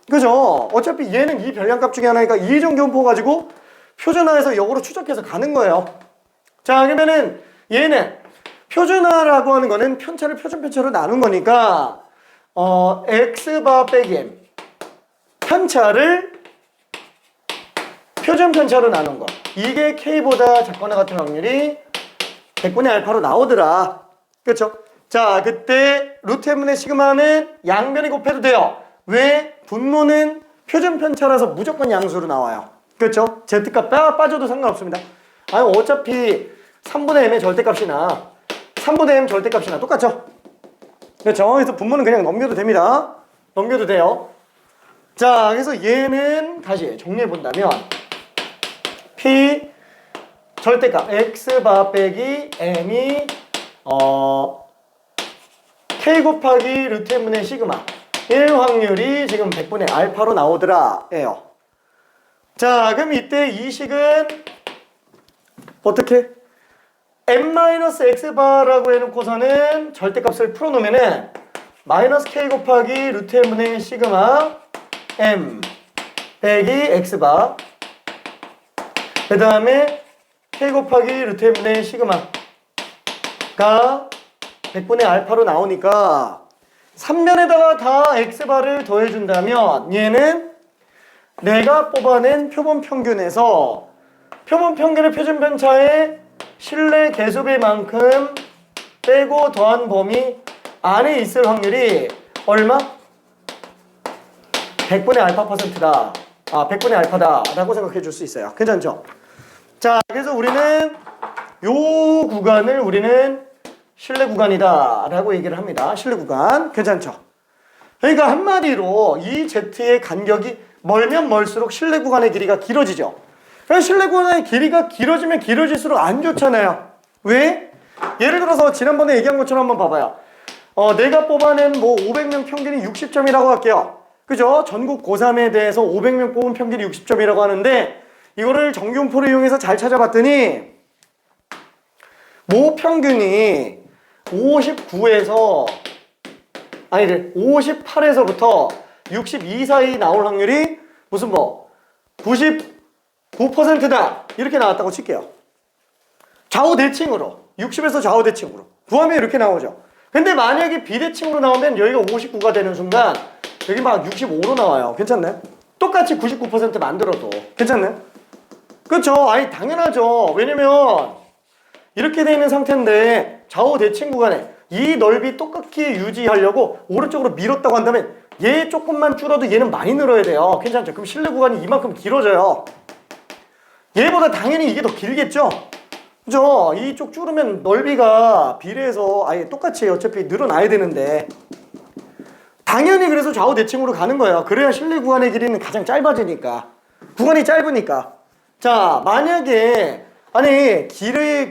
그죠? 어차피 얘는 이 별량값 중에 하나니까 이 정규분포 가지고 표준화해서 역으로 추적해서 가는 거예요. 자 그러면은 얘는 표준화라고 하는 거는 편차를 표준편차로 나눈 거니까 X바 빼기 M 편차를 표준편차로 나눈 거 이게 K보다 작거나 같은 확률이 100분의 알파로 나오더라. 그렇죠? 자 그때 루트 M분의 시그마는 양변이 곱해도 돼요. 왜? 분모는 표준편차라서 무조건 양수로 나와요. 그렇죠? Z값 빠져도 상관없습니다. 아니 어차피 3분의 M의 절대값이나 3분의 M 절대값이나 똑같죠? 그렇죠? 그래서 분모는 그냥 넘겨도 됩니다. 넘겨도 돼요. 자 그래서 얘는 다시 정리해본다면 P 절대값 X바 빼기 M이 K 곱하기 루트 M분의 시그마 1 확률이 지금 100분의 알파로 나오더라 예요. 자 그럼 이때 이 식은 어떻게? M-X바라고 해놓고서는 절대값을 풀어놓으면은 마이너스 K 곱하기 루트 M분의 시그마 M 빼기 X바 그 다음에 K 곱하기 루트 M분의 시그마가 100분의 알파로 나오니까 3면에다가 다 X바를 더해준다면 얘는 내가 뽑아낸 표본평균에서 표본평균의 표준편차의 신뢰 계수비만큼 빼고 더한 범위 안에 있을 확률이 얼마? 100분의 알파 퍼센트다. 100분의 알파다 라고 생각해 줄 수 있어요. 괜찮죠? 자 그래서 우리는 요 구간을 우리는 신뢰 구간이다 라고 얘기를 합니다. 신뢰 구간 괜찮죠? 그러니까 한마디로 이 Z의 간격이 멀면 멀수록 신뢰 구간의 길이가 길어지죠. 그래서 신뢰 구간의 길이가 길어지면 길어질수록 안 좋잖아요. 왜? 예를 들어서 지난번에 얘기한 것처럼 한번 봐봐요. 내가 뽑아낸 뭐 500명 평균이 60점이라고 할게요. 그죠? 전국 고3에 대해서 500명 뽑은 평균이 60점이라고 하는데 이거를 정규분포를 이용해서 잘 찾아봤더니 모 평균이 58에서부터 62 사이 나올 확률이 무슨 뭐 99%다 이렇게 나왔다고 칠게요. 좌우 대칭으로 60에서 좌우 대칭으로 구하면 이렇게 나오죠. 근데 만약에 비대칭으로 나오면 여기가 59가 되는 순간 여기 막 65로 나와요. 괜찮나요? 똑같이 99% 만들어도 괜찮나요? 그렇죠. 아니 당연하죠. 왜냐면 이렇게 돼 있는 상태인데 좌우 대칭 구간에 이 넓이 똑같이 유지하려고 오른쪽으로 밀었다고 한다면 얘 조금만 줄어도 얘는 많이 늘어야 돼요. 괜찮죠? 그럼 실내 구간이 이만큼 길어져요. 얘보다 당연히 이게 더 길겠죠? 그죠? 이쪽 줄으면 넓이가 비례해서 아예 똑같이 어차피 늘어나야 되는데 당연히 그래서 좌우 대칭으로 가는 거예요. 그래야 실내 구간의 길이는 가장 짧아지니까. 구간이 짧으니까. 자, 만약에 아니 실내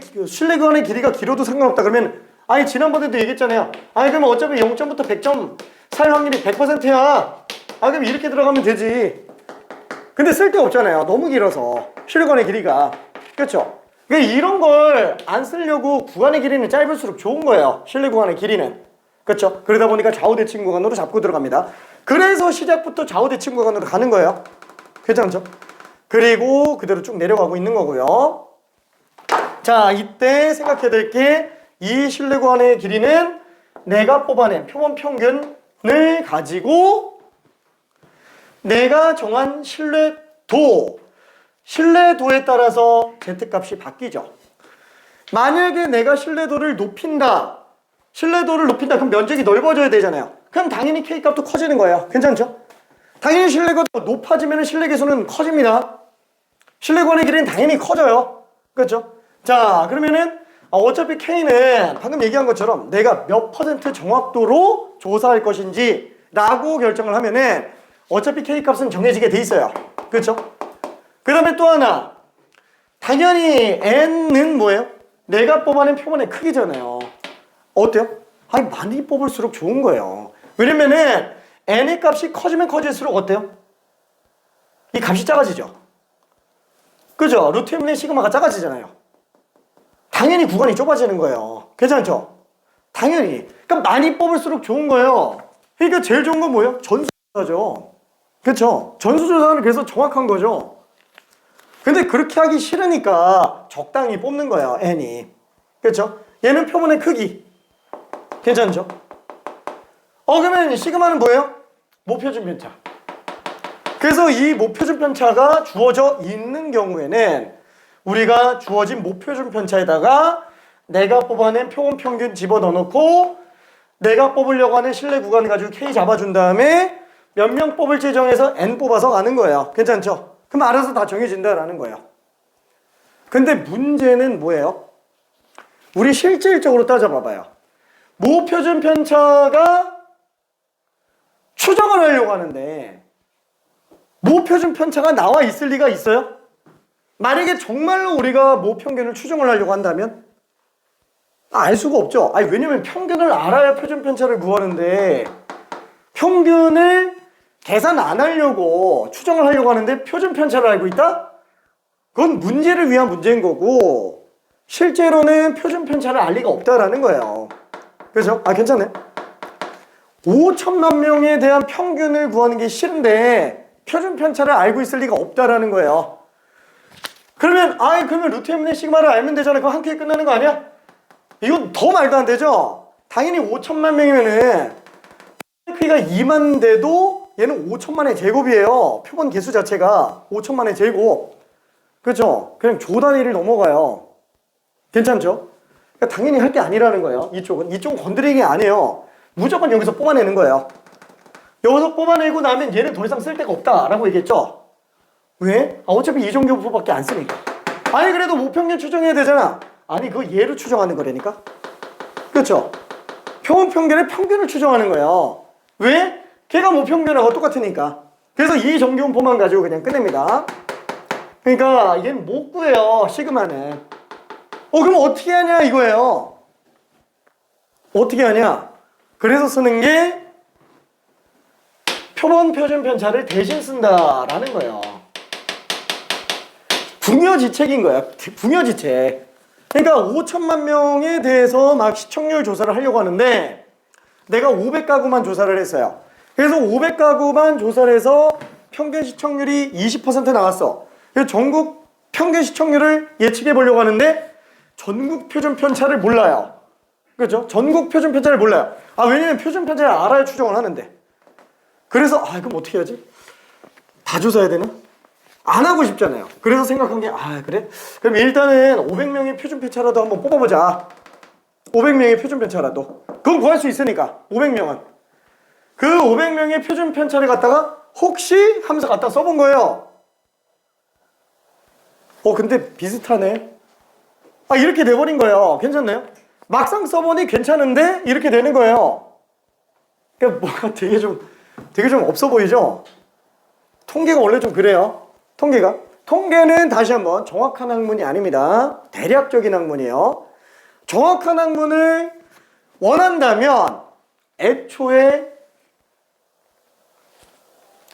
구간의 길이가 길어도 상관없다 그러면 아니 지난번에도 얘기했잖아요. 아니 그러면 어차피 0점부터 100점 살 확률이 100%야. 아 그럼 이렇게 들어가면 되지. 근데 쓸데없잖아요. 너무 길어서 실내 구간의 길이가. 그렇죠? 그러니까 이런 걸 안 쓰려고 구간의 길이는 짧을수록 좋은 거예요. 실내 구간의 길이는. 그렇죠? 그러다 보니까 좌우 대칭 구간으로 잡고 들어갑니다. 그래서 시작부터 좌우 대칭 구간으로 가는 거예요. 괜찮죠? 그리고 그대로 쭉 내려가고 있는 거고요. 자, 이때 생각해야 될 게 이 실내 구간의 길이는 내가 뽑아낸 표본 평균을 가지고 내가 정한 신뢰도에 따라서 Z값이 바뀌죠. 만약에 내가 신뢰도를 높인다. 그럼 면적이 넓어져야 되잖아요. 그럼 당연히 K값도 커지는 거예요. 괜찮죠? 당연히 신뢰가 높아지면 신뢰 계수는 커집니다. 실내 구간의 길이는 당연히 커져요. 그렇죠? 자, 그러면은 어차피 K는 방금 얘기한 것처럼 내가 몇 % 정확도로 조사할 것인지 라고 결정을 하면은 어차피 K값은 정해지게 돼 있어요. 그렇죠? 그 다음에 또 하나 당연히 N은 뭐예요? 내가 뽑아낸 표본의 크기잖아요. 어때요? 아니 많이 뽑을수록 좋은 거예요. 왜냐면은 N의 값이 커지면 커질수록 어때요? 이 값이 작아지죠. 그죠? 루트 m분의 시그마가 작아지잖아요. 당연히 구간이 좁아지는 거예요. 괜찮죠? 당연히. 그러니까 많이 뽑을수록 좋은 거예요. 그러니까 제일 좋은 건 뭐예요? 전수조사죠. 그렇죠? 전수조사는 그래서 정확한 거죠. 근데 그렇게 하기 싫으니까 적당히 뽑는 거예요. N이. 그렇죠? 얘는 표본의 크기. 괜찮죠? 그러면 시그마는 뭐예요? 모표준 편차. 그래서 이 모표준 편차가 주어져 있는 경우에는 우리가 주어진 모표준 편차에다가 내가 뽑아낸 표본 평균 집어넣어 놓고 내가 뽑으려고 하는 실내 구간 가지고 K 잡아준 다음에 몇 명 뽑을지 정해서 N 뽑아서 가는 거예요. 괜찮죠? 그럼 알아서 다 정해진다라는 거예요. 근데 문제는 뭐예요? 우리 실질적으로 따져봐봐요. 모표준 편차가 추정을 하려고 하는데 모표준 편차가 나와 있을 리가 있어요? 만약에 정말로 우리가 모평균을 추정을 하려고 한다면 알 수가 없죠. 아니 왜냐면 평균을 알아야 표준 편차를 구하는데 평균을 계산 안 하려고 추정을 하려고 하는데 표준 편차를 알고 있다? 그건 문제를 위한 문제인 거고 실제로는 표준 편차를 알 리가 없다라는 거예요. 그죠? 아 괜찮네. 5천만 명에 대한 평균을 구하는 게 싫은데 표준 편차를 알고 있을 리가 없다라는 거예요. 그러면 루트 m분의 시그마를 알면 되잖아. 그거 한 큐에 끝나는 거 아니야? 이건 더 말도 안 되죠? 당연히 5천만 명이면은 크기가 2만 돼도 얘는 5천만의 제곱이에요. 표본 개수 자체가 5천만의 제곱. 그렇죠? 그냥 조 단위를 넘어가요. 괜찮죠? 그러니까 당연히 할 게 아니라는 거예요. 이쪽은 건드리는 게 아니에요. 무조건 여기서 뽑아내는 거예요. 여기서 뽑아내고 나면 얘는 더 이상 쓸 데가 없다라고 얘기했죠? 왜? 어차피 이종교부밖에 안 쓰니까. 아니 그래도 모평균 추정해야 되잖아. 아니 그거 얘로 추정하는 거라니까. 그렇죠? 표본 평균의 평균을 추정하는 거예요. 왜? 걔가 모평균하고 똑같으니까. 그래서 이 정규분포만 가지고 그냥 끝냅니다. 그러니까 얘는 못 구해요. 시그마는. 그럼 어떻게 하냐 이거예요. 어떻게 하냐? 그래서 쓰는 게 표본 표준 편차를 대신 쓴다라는 거예요. 궁여지책인 거야. 궁여지책. 그러니까 5천만 명에 대해서 막 시청률 조사를 하려고 하는데 내가 500가구만 조사를 했어요. 그래서 500가구만 조사를 해서 평균 시청률이 20% 나왔어. 그래서 전국 평균 시청률을 예측해 보려고 하는데 전국 표준 편차를 몰라요. 그렇죠? 전국 표준 편차를 몰라요. 왜냐면 표준 편차를 알아야 추정을 하는데. 그래서 그럼 어떻게 하지? 다 조사해야 되나? 안 하고 싶잖아요. 그래서 생각한 게 그래? 그럼 일단은 500명의 표준 편차라도 한번 뽑아보자. 500명의 표준 편차라도. 그건 구할 수 있으니까 500명은. 그 500명의 표준 편차를 갖다가 혹시 하면서 갖다 써본 거예요. 근데 비슷하네. 이렇게 돼버린 거예요. 괜찮나요? 막상 써보니 괜찮은데 이렇게 되는 거예요. 그러니까 뭔가 되게 좀 없어 보이죠? 통계가 원래 좀 그래요. 통계는 다시 한번 정확한 학문이 아닙니다. 대략적인 학문이에요. 정확한 학문을 원한다면 애초에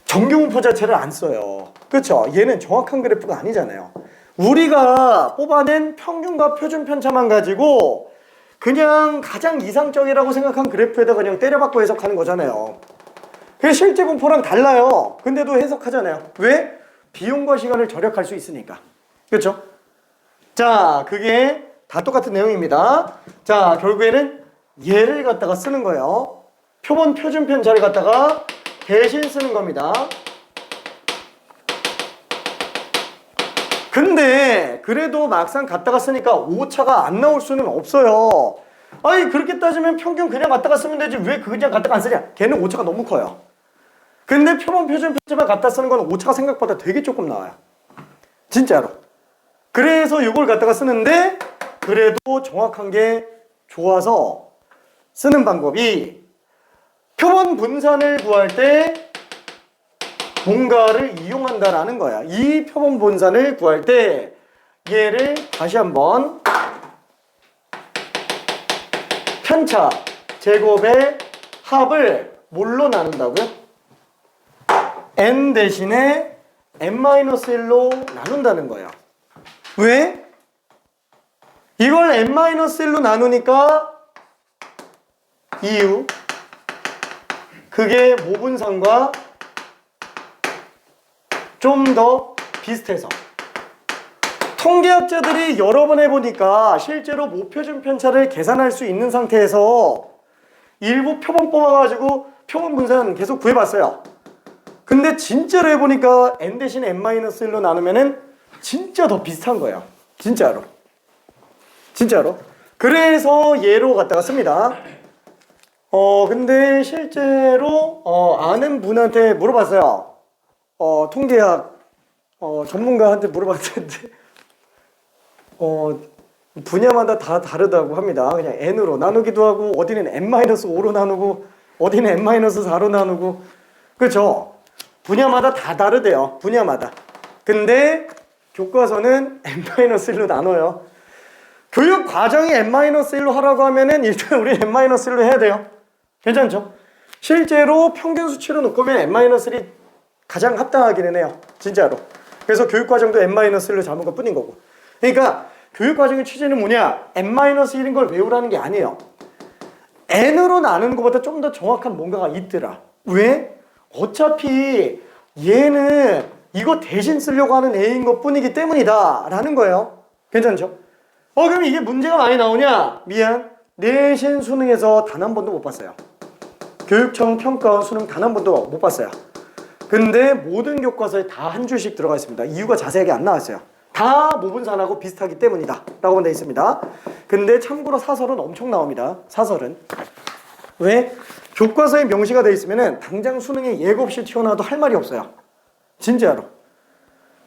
정규분포 자체를 안 써요. 그렇죠? 얘는 정확한 그래프가 아니잖아요. 우리가 뽑아낸 평균과 표준 편차만 가지고 그냥 가장 이상적이라고 생각한 그래프에다 그냥 때려박고 해석하는 거잖아요. 그게 실제 분포랑 달라요. 근데도 해석하잖아요. 왜? 비용과 시간을 절약할 수 있으니까. 그렇죠? 자, 그게 다 똑같은 내용입니다. 자, 결국에는 얘를 갖다가 쓰는 거예요. 표준 편차를 갖다가 대신 쓰는 겁니다. 근데 그래도 막상 갖다가 쓰니까 오차가 안 나올 수는 없어요. 그렇게 따지면 평균 그냥 갖다가 쓰면 되지 왜 그냥 갖다가 안 쓰냐? 걔는 오차가 너무 커요. 근데 표준 편차만 갖다 쓰는 건 오차가 생각보다 되게 조금 나와요. 진짜로. 그래서 이걸 갖다가 쓰는데 그래도 정확한 게 좋아서 쓰는 방법이 표본 분산을 구할 때 뭔가를 이용한다라는 거야. 이 표본 분산을 구할 때 얘를 다시 한번 편차 제곱의 합을 뭘로 나눈다고요? n 대신에 n-1로 나눈다는 거예요. 왜? 이걸 n-1로 나누니까 이유 그게 모분산과 좀 더 비슷해서 통계학자들이 여러 번 해보니까 실제로 모표준 편차를 계산할 수 있는 상태에서 일부 표본 뽑아가지고 표본 분산 계속 구해봤어요. 근데 진짜로 해보니까 n 대신 n-1로 나누면은 진짜 더 비슷한 거예요. 진짜로. 그래서 얘로 갖다가 씁니다. 근데 실제로 아는 분한테 물어봤어요. 통계학 전문가한테 물어봤는데 분야마다 다 다르다고 합니다. 그냥 n으로 나누기도 하고 어디는 n-5로 나누고 어디는 n-4로 나누고 그렇죠? 분야마다 다 다르대요. 분야마다. 근데 교과서는 n-1로 나눠요. 교육 과정이 n-1로 하라고 하면은 일단 우리 n-1로 해야 돼요. 괜찮죠? 실제로 평균 수치로 놓고 보면 n-1이 가장 합당하기는 해요. 진짜로. 그래서 교육 과정도 n-1로 잡은 것 뿐인 거고. 그러니까 교육 과정의 취지는 뭐냐? n-1인 걸 외우라는 게 아니에요. n으로 나누는 것보다 좀 더 정확한 뭔가가 있더라. 왜? 어차피 얘는 이거 대신 쓰려고 하는 애인 것 뿐이기 때문이다 라는 거예요. 괜찮죠? 그럼 이게 문제가 많이 나오냐? 미안. 내신 수능에서 단 한 번도 못 봤어요. 교육청 평가원 수능 단 한 번도 못 봤어요. 근데 모든 교과서에 다 한 줄씩 들어가 있습니다. 이유가 자세하게 안 나왔어요. 다 모분산하고 비슷하기 때문이다 라고 되어 있습니다. 근데 참고로 사설은 엄청 나옵니다. 사설은. 왜? 교과서에 명시가 되어 있으면 당장 수능에 예고 없이 튀어나와도 할 말이 없어요. 진짜로.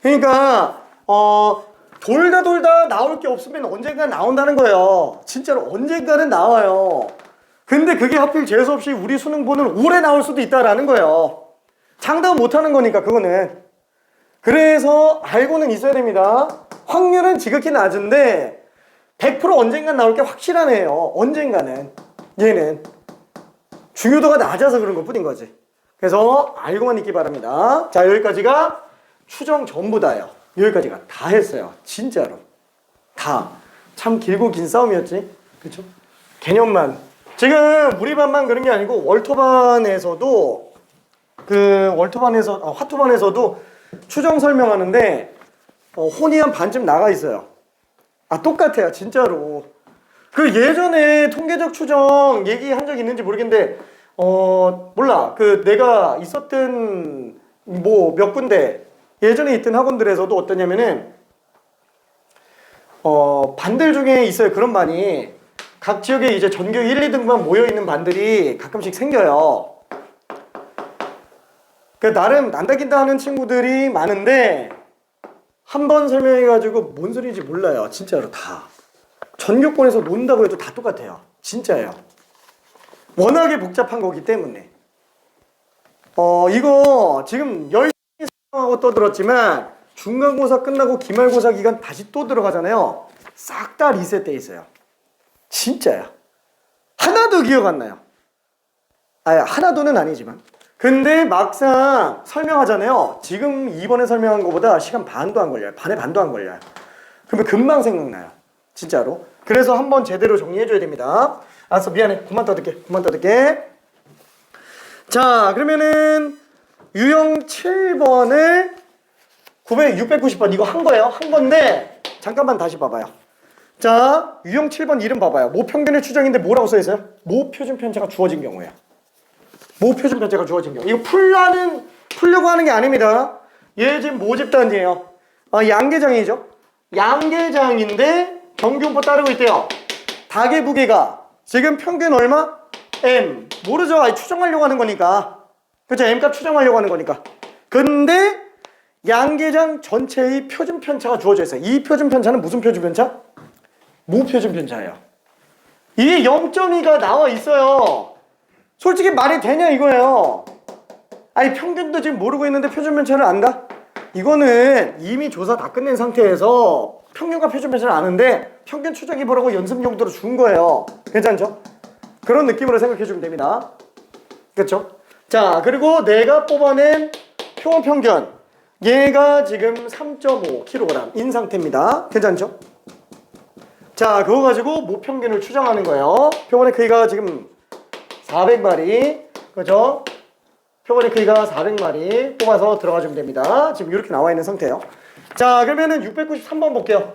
그러니까 돌다 나올 게 없으면 언젠가 나온다는 거예요. 진짜로 언젠가는 나와요. 근데 그게 하필 재수없이 우리 수능 보는 올해 나올 수도 있다라는 거예요. 장담 못하는 거니까 그거는. 그래서 알고는 있어야 됩니다. 확률은 지극히 낮은데 100% 언젠간 나올 게 확실한 애예요. 언젠가는. 얘는 중요도가 낮아서 그런 것 뿐인 거지. 그래서 알고만 있기 바랍니다. 자, 여기까지가 추정 전부 다예요. 여기까지가 다 했어요. 진짜로. 다. 참 길고 긴 싸움이었지. 그쵸? 개념만. 지금 우리 반만 그런 게 아니고 월터반에서도 그 월투반에서 화투반에서도 추정 설명하는데 혼이 한 반쯤 나가 있어요. 아 똑같아요 진짜로. 그 예전에 통계적 추정 얘기한 적 있는지 모르겠는데 몰라. 그 내가 있었던 뭐 몇 군데 예전에 있던 학원들에서도 어떠냐면은 반들 중에 있어요. 그런 반이 각 지역에 이제 전교 1, 2등만 모여 있는 반들이 가끔씩 생겨요. 그 나름 난다긴다 하는 친구들이 많은데 한 번 설명해가지고 뭔 소리인지 몰라요. 진짜로 다. 전교권에서 논다고 해도 다 똑같아요. 진짜예요. 워낙에 복잡한 거기 때문에. 이거 지금 열심히 설명하고 떠들었지만 중간고사 끝나고 기말고사 기간 다시 또 들어가잖아요. 싹 다 리셋돼 있어요. 진짜야. 하나도 기억 안 나요. 하나도는 아니지만. 근데 막상 설명하잖아요. 지금 이번에 설명한 것보다 시간 반도 안 걸려요. 반의 반도 안 걸려요. 그러면 금방 생각나요. 진짜로. 그래서 한번 제대로 정리해줘야 됩니다. 알았어, 미안해. 그만 떠들게. 자, 그러면은 유형 7번을 690번 이거 한 거예요. 한 건데 잠깐만 다시 봐봐요. 자, 유형 7번 이름 봐봐요. 모평균의 추정인데 뭐라고 써있어요? 모표준 편차가 주어진 경우예요. 모표준 편차가 주어진 경우. 이거 풀려고 하는 게 아닙니다. 얘 지금 모집단이에요. 양계장이죠. 양계장인데 정규분포 따르고 있대요. 닭의 무게가 지금 평균 얼마? M. 모르죠. 추정하려고 하는 거니까. 그렇죠. M값 추정하려고 하는 거니까. 근데 양계장 전체의 표준 편차가 주어져 있어요. 이 표준 편차는 무슨 표준 편차? 모표준 편차예요. 이게 0.2가 나와 있어요. 솔직히 말이 되냐 이거예요. 아니 평균도 지금 모르고 있는데 표준 편차를 안다? 이거는 이미 조사 다 끝낸 상태에서 평균과 표준 편차를 아는데 평균 추정해 보라고 연습 용도로 준 거예요. 괜찮죠? 그런 느낌으로 생각해 주면 됩니다. 그렇죠? 자, 그리고 내가 뽑아낸 표본 평균 얘가 지금 3.5kg인 상태입니다. 괜찮죠? 자, 그거 가지고 모평균을 추정하는 거예요. 표본의 크기가 지금 400마리, 그죠? 표본의 크기가 400마리 뽑아서 들어가 주면 됩니다. 지금 이렇게 나와 있는 상태예요. 자, 그러면은 693번 볼게요.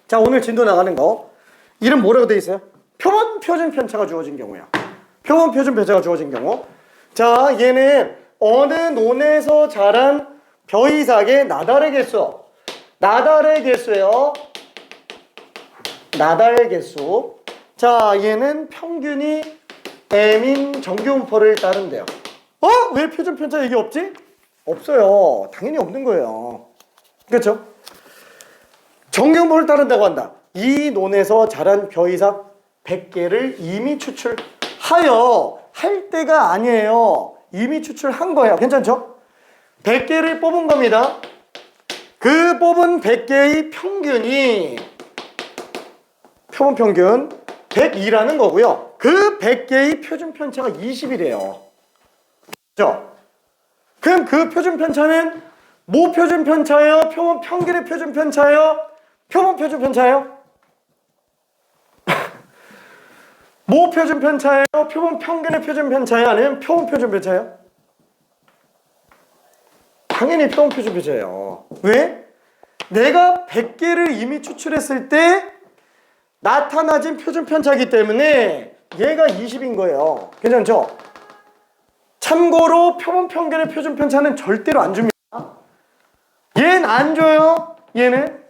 자, 오늘 진도 나가는 거. 이름 뭐라고 돼 있어요? 표본 표준 편차가 주어진 경우야. 표본 표준 편차가 주어진 경우. 자, 얘는 어느 논에서 자란 벼이삭의 나달의 개수. 나달의 개수예요. 나달 개수. 자, 얘는 평균이 M인 정규분포를 따른대요. 왜 표준 편차 얘기 없지? 없어요. 당연히 없는 거예요. 그렇죠? 정규분포를 따른다고 한다. 이 논에서 자란 벼이삭 100개를 이미 추출하여 할 때가 아니에요. 이미 추출한 거예요. 괜찮죠? 100개를 뽑은 겁니다. 그 뽑은 100개의 평균이 표본 평균 102라는 거고요. 그 100개의 표준 편차가 20이래요. 그렇죠? 그럼 그 표준 편차는 모표준 편차예요? 표본 평균의 표준 편차예요? 표본 표준 편차예요? 모표준 편차예요? 표본 평균의 표준 편차예요? 아니면 표본 표준 편차예요? 당연히 표본 표준 편차예요. 왜? 내가 100개를 이미 추출했을 때 나타나진 표준 편차이기 때문에 얘가 20인 거예요. 괜찮죠? 참고로 표본 평균의 표준 편차는 절대로 안 줍니다. 얘는 안 줘요. 얘는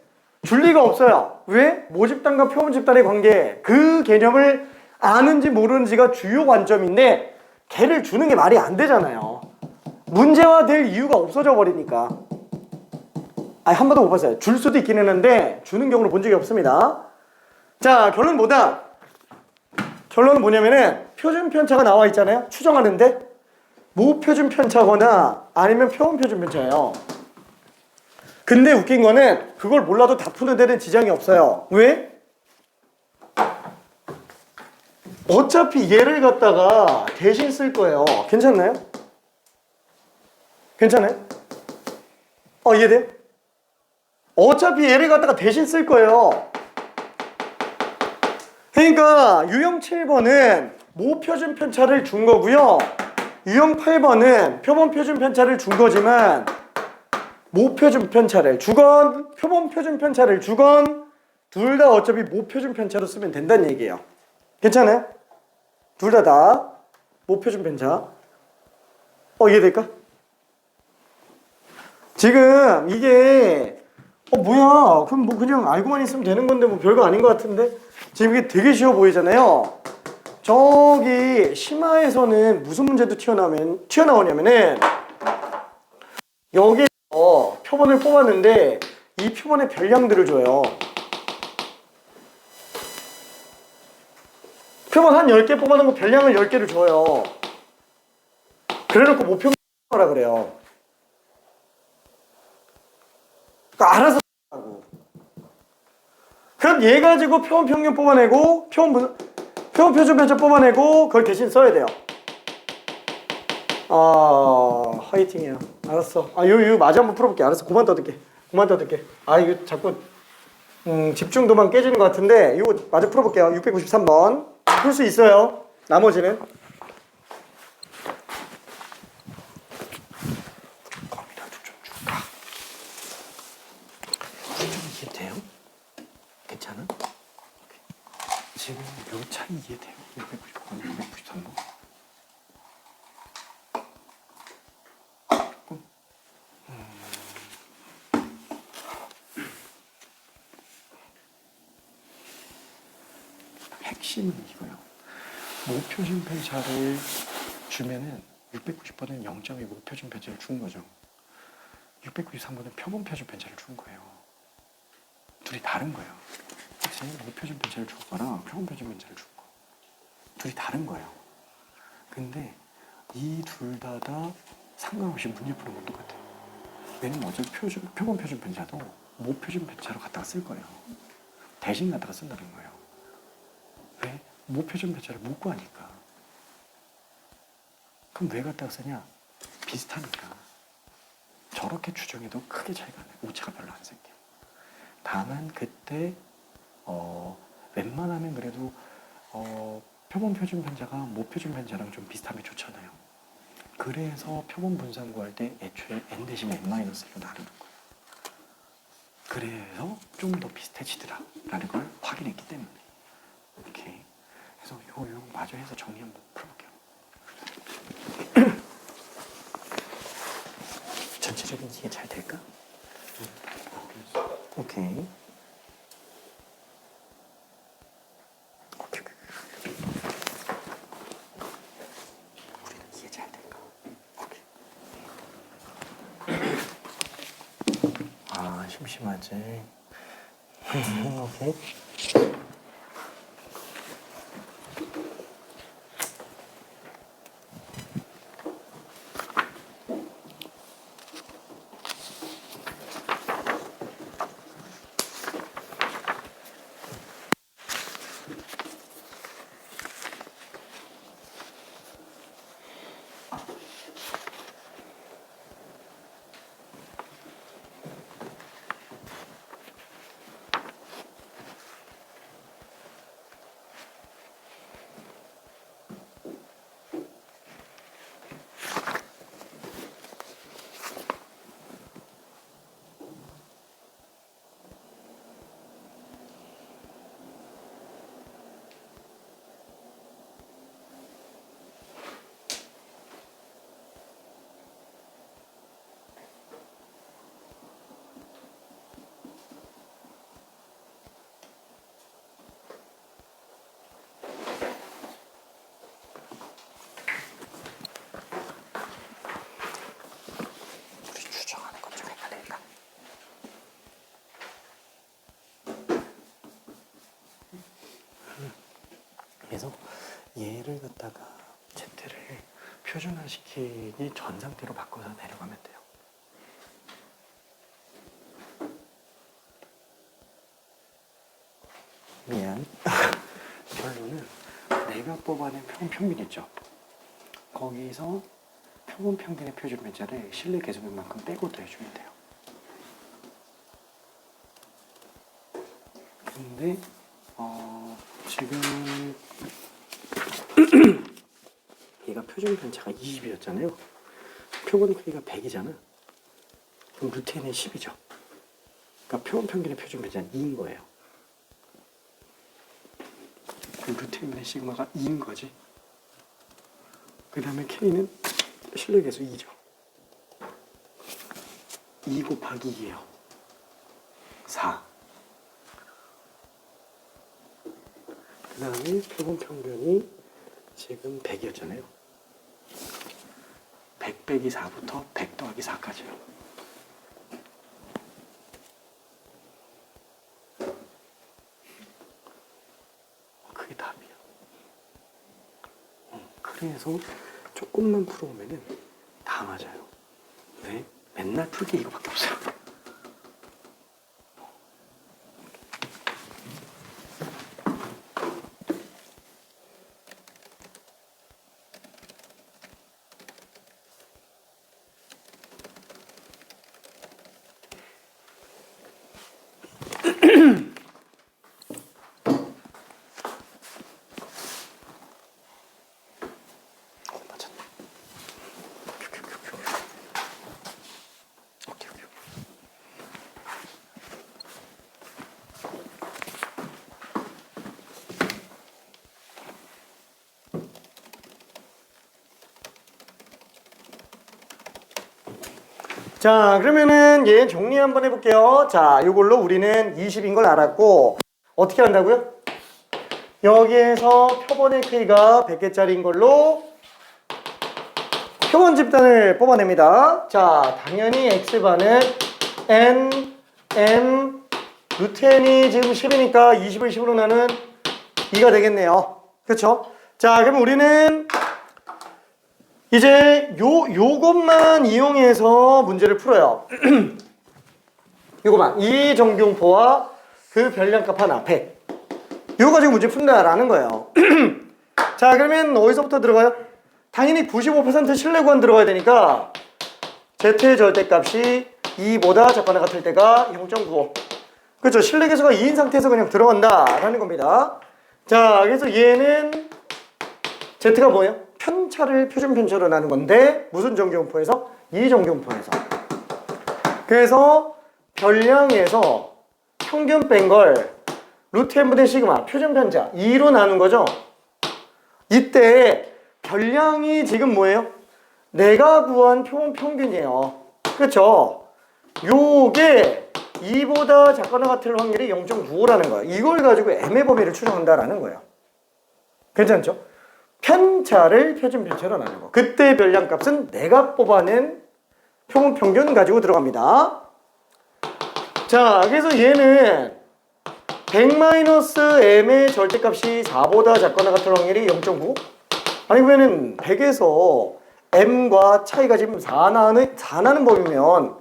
줄 리가 없어요. 왜? 모집단과 표본 집단의 관계, 그 개념을 아는지 모르는지가 주요 관점인데 걔를 주는 게 말이 안 되잖아요. 문제화될 이유가 없어져 버리니까. 한 번도 못 봤어요. 줄 수도 있긴 했는데 주는 경우를 본 적이 없습니다. 자, 결론은 뭐다? 결론은 뭐냐면은 표준 편차가 나와 있잖아요. 추정하는데 모표준 편차거나 아니면 표본 표준 편차예요. 근데 웃긴 거는 그걸 몰라도 다 푸는 데는 지장이 없어요. 왜? 어차피 얘를 갖다가 대신 쓸 거예요. 괜찮나요? 괜찮아요? 이해돼요? 어차피 얘를 갖다가 대신 쓸 거예요. 그러니까 유형 7번은 모표준 편차를 준 거고요. 유형 8번은 표본 표준 편차를 준 거지만 모표준 편차를 주건 표본 표준 편차를 주건 둘 다 어차피 모표준 편차로 쓰면 된다는 얘기예요. 괜찮아요? 둘 다 모표준 편차. 이해될까? 지금 이게 뭐야? 그럼 뭐 그냥 알고만 있으면 되는 건데 뭐 별거 아닌 것 같은데 지금 이게 되게 쉬워 보이잖아요. 저기 심화에서는 무슨 문제도 튀어나오냐면은 여기에서 표본을 뽑았는데 이 표본의 별량들을 줘요. 표본 한 10개 뽑아놓은 거 별량을 10개를 줘요. 그래놓고 모표만 하라 그래요. 그러니까 알아서 하고. 그럼 얘 가지고 표본 평균 뽑아내고 표본 표준 편차 뽑아내고 그걸 대신 써야 돼요. 화이팅이야. 알았어. 이거 마저 한번 풀어볼게. 알았어. 그만 떠들게. 이거 자꾸 집중도만 깨지는 것 같은데 이거 마저 풀어볼게요. 693번 풀 수 있어요. 나머지는 껌이라도 좀 줄까? 좀 이해돼요? 괜찮아? 지금 요 차이 이해돼요? 690번, 693번. 핵심은 이거예요. 모표준 편차를 주면은 690번은 0.2 모표준 편차를 준 거죠. 693번은 표본 표준 편차를 준 거예요. 둘이 다른 거예요. 그치? 모표준 편차를 준 거랑 표본 표준 편차를 준 거. 둘이 다른 거예요. 근데 이 둘 다 상관없이 문제 푸는 건 똑같아요. 왜냐면 어차피 표본 표준 편차도 모표준 편차로 갖다가 쓸 거예요. 대신 갖다가 쓴다는 거예요. 왜? 모표준 편차를 못 구하니까. 그럼 왜 갖다가 쓰냐? 비슷하니까. 저렇게 추정해도 크게 차이가 안 나요. 오차가 별로 안 생겨요. 다만 그때 웬만하면 그래도 표본 표준 편차가 모표준 편차랑 좀 비슷하면 좋잖아요. 그래서 표본 분산 구할 때 애초에 n 대신 n-1로 나누는 거예요. 그래서 좀 더 비슷해지더라라는 걸 확인했기 때문에. 오케이. 그래서 요 마저 해서 정리 한번 풀어볼게요. 전체적인 이해 잘 될까? 오케이. 우리는 이해 잘 될까? 오케이. 심심하지. 오케이. 그래서 얘를 갖다가 Z를 표준화시키기 전 상태로 바꿔서 내려가면 돼요. 미안. 결론은 내가 뽑아낸 표본 평균 있죠. 거기서 표본 평균의 표준 편차를 실내 계수면만큼 빼고 더해주면 돼요. 근데 지금 얘가 내가 표준 편차가 20이었잖아요. 표본 크기가 100이잖아. 그럼 루트 n은 10이죠. 그러니까 표본 평균의 표준 편차는 2인 거예요. 그럼 루트 n분의 시그마가 2인 거지. 그 다음에 k는 실내계수 2죠. 2 곱하기 2예요. 4. 그 다음에 표본 평균이 지금 100이었잖아요. 100 빼기 4부터 100 더하기 4까지요. 그게 답이야. 그래서 조금만 풀어오면은 다 맞아요. 왜? 맨날 풀 게 이거밖에 없어요. 자, 그러면은 얘 정리 한번 해볼게요. 자, 이걸로 우리는 20인 걸 알았고 어떻게 한다고요? 여기에서 표본의 크기가 100개짜리인 걸로 표본 집단을 뽑아냅니다. 자, 당연히 x반은 n, m, 루트 n이 지금 10이니까 20을 10으로 나눈 2가 되겠네요. 그렇죠? 자, 그럼 우리는 이제 요것만 이용해서 문제를 풀어요. 요것만. 이 정경포와 그 별량값 하나, 100. 이거 가지고 문제 푼다라는 거예요. 자, 그러면 어디서부터 들어가요? 당연히 95% 실내 구간 들어가야 되니까 Z의 절대값이 2보다 작거나 같을 때가 0.95. 그렇죠. 실내 계수가 2인 상태에서 그냥 들어간다라는 겁니다. 자, 그래서 얘는 Z가 뭐예요? 편차를 표준 편차로 나눈 건데 무슨 정경포에서? 이 정경포에서. 그래서 별량에서 평균 뺀 걸 루트 n분의 시그마 표준 편차 2로 나눈 거죠. 이때 별량이 지금 뭐예요? 내가 구한 표본 평균이에요. 그렇죠? 요게 2보다 작거나 같을 확률이 0.95라는 거예요. 이걸 가지고 m의 범위를 추정한다라는 거예요. 괜찮죠? 편차를 표준 편차로 나누고 그때 별량값은 내가 뽑아낸 표본 평균 가지고 들어갑니다. 자, 그래서 얘는 100-m의 절대값이 4보다 작거나 같을 확률이 0.9? 아니 그러면은 100에서 m과 차이가 지금 4 나는 법이면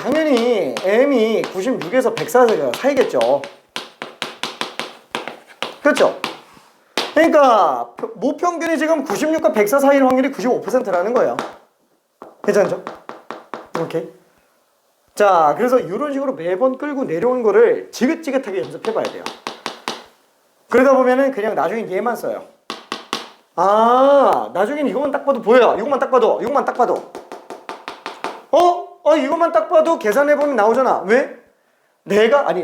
당연히 m이 96에서 100 사이겠죠. 그렇죠? 그러니까 모평균이 지금 96과 104 사이일 확률이 95%라는 거예요. 괜찮죠? 오케이. 자, 그래서 이런 식으로 매번 끌고 내려온 거를 지긋지긋하게 연습해봐야 돼요. 그러다 보면은 그냥 나중에 얘만 써요. 아, 나중엔 이것만 딱 봐도 보여요. 이것만 딱 봐도, 이것만 딱 봐도. 이것만 딱 봐도 계산해보면 나오잖아. 왜?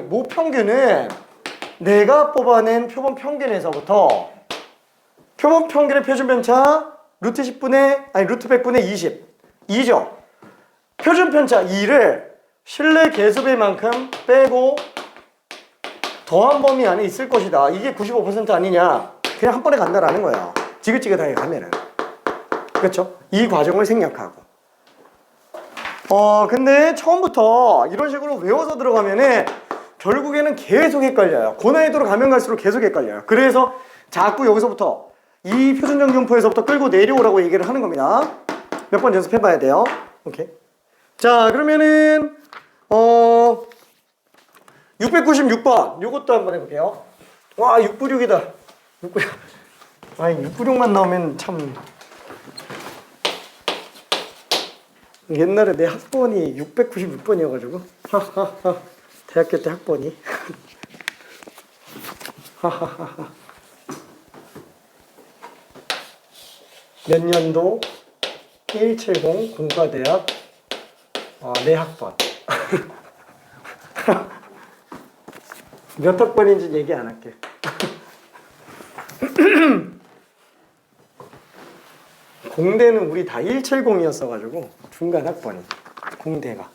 모평균은 내가 뽑아낸 표본 평균에서부터 표본 평균의 표준 편차 루트 100분의 20 2죠. 표준 편차 2를 실내 계수배만큼 빼고 더한 범위 안에 있을 것이다. 이게 95% 아니냐. 그냥 한 번에 간다라는 거예요. 지긋지긋하게 가면은. 그렇죠? 이 과정을 생략하고. 근데 처음부터 이런 식으로 외워서 들어가면은 결국에는 계속 헷갈려요. 고난이도로 가면 갈수록 계속 헷갈려요. 그래서 자꾸 여기서부터 이 표준정경포에서부터 끌고 내려오라고 얘기를 하는 겁니다. 몇 번 연습해봐야 돼요. 오케이. 자, 그러면은 696번 요것도 한번 해볼게요. 와, 696이다. 696. 아니 696만 나오면 참 옛날에 내 학번이 696번이어가지고 대학교 때 학번이 몇 년도 1170 공과대학 내 학번 몇 학번인지 얘기 안 할게. 공대는 우리 다 170이었어가지고 중간 학번이 공대가.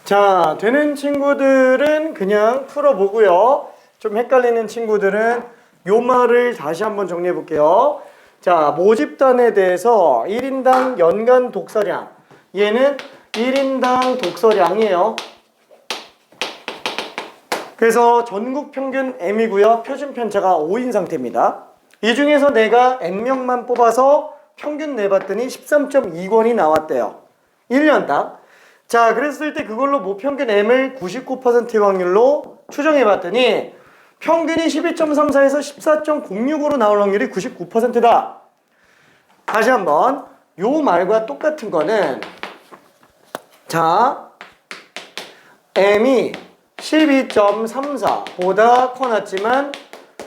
자, 되는 친구들은 그냥 풀어보고요. 좀 헷갈리는 친구들은 요 말을 다시 한번 정리해 볼게요. 자, 모집단에 대해서 1인당 연간 독서량. 얘는 1인당 독서량이에요. 그래서 전국 평균 M이고요. 표준 편차가 5인 상태입니다. 이 중에서 내가 N명만 뽑아서 평균 내봤더니 13.2권이 나왔대요. 1년당. 자, 그랬을 때 그걸로 모평균 M을 99%의 확률로 추정해봤더니 평균이 12.34에서 14.06으로 나올 확률이 99%다. 다시 한번 요 말과 똑같은 거는 자, M이 12.34보다 커놨지만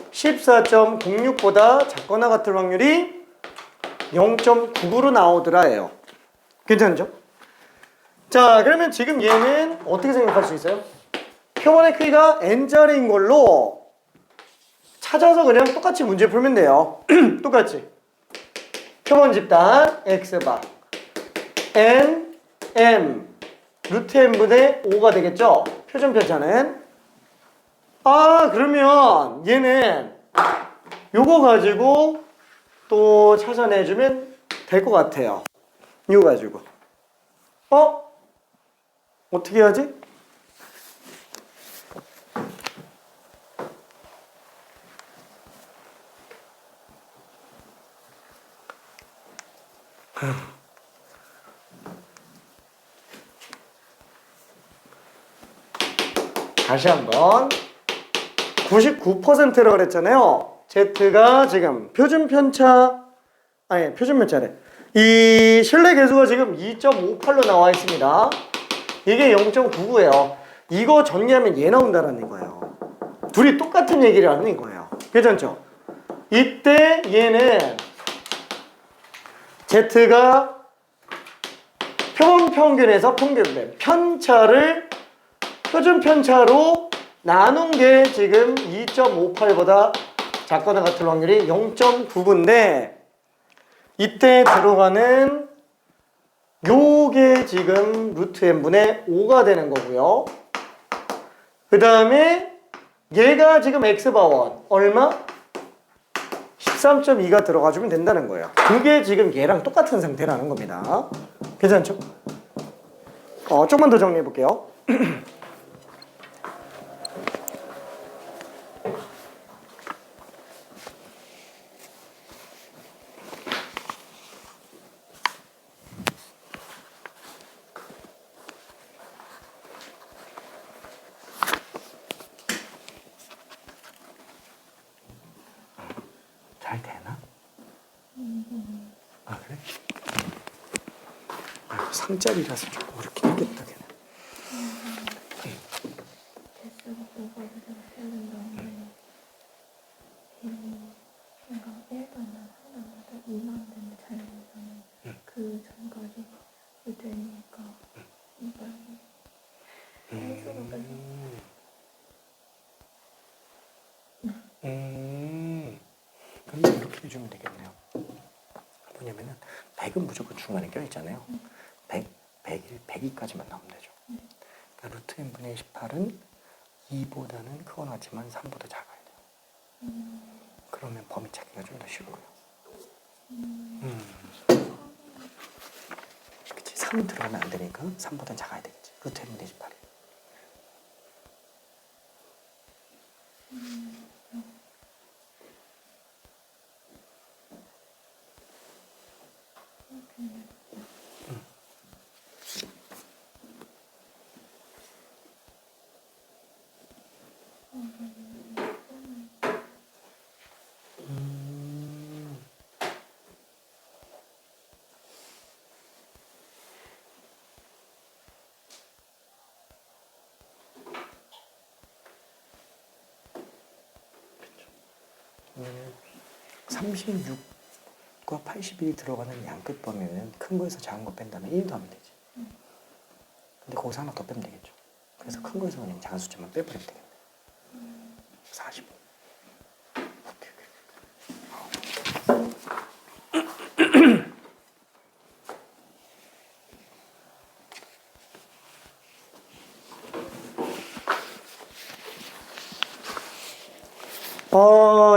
14.06보다 작거나 같을 확률이 0.9로 나오더라예요. 괜찮죠? 자, 그러면 지금 얘는 어떻게 생각할 수 있어요? 표본의 크기가 n짜리인 걸로 찾아서 그냥 똑같이 문제 풀면 돼요. 똑같이 표본 집단 x바 n, m 루트 n분의 5가 되겠죠? 표준 편차는. 아, 그러면 얘는 요거 가지고 또 찾아내주면 될 것 같아요. 이거 가지고 어떻게 하지? 다시 한번 99%라고 그랬잖아요. Z가 지금 표준 편차래. 이 실내 계수가 지금 2.58로 나와 있습니다. 이게 0.99예요. 이거 정리하면 얘 나온다는 거예요. 둘이 똑같은 얘기를 하는 거예요. 괜찮죠? 이때 얘는 Z가 표본 평균에서 평균 편차를 표준 편차로 나눈 게 지금 2.58보다 작거나 같을 확률이 0.99인데 이때 들어가는 요게 지금 루트 n분의 5가 되는 거고요. 그 다음에 얘가 지금 x바원 얼마? 13.2가 들어가주면 된다는 거예요. 그게 지금 얘랑 똑같은 상태라는 겁니다. 괜찮죠? 조금만 더 정리해 볼게요. 3짜리라서 조금 어렵긴 하겠다 걔는. 개수가 오버를 좀 해야 된다는데 뭔가 1반은 하나마다 2만 되면 잘 되잖아요. 그 전까지 되니까 빨리 해수가 빨리 그럼 이렇게 해주면 되겠네요. 뭐냐면은 100은 무조건 중간에 껴있잖아요. 100, 101, 102까지만 나오면 되죠. 그러니까 루트 n분의 18은 2보다는 크거나 같지만 3보다 작아야 돼요. 그러면 범위 찾기가 좀 더 쉬워요. 그치, 3 들어가면 안 되니까 3보다 작아야 되겠지. 루트 n분의 18이. 그러면 36과 81이 들어가는 양끝 범위는 큰 거에서 작은 거 뺀 다음에 1도 하면 되지. 근데 거기서 하나 더 빼면 되겠죠. 그래서 큰 거에서 그냥 작은 숫자만 빼버리면 되겠네. 45.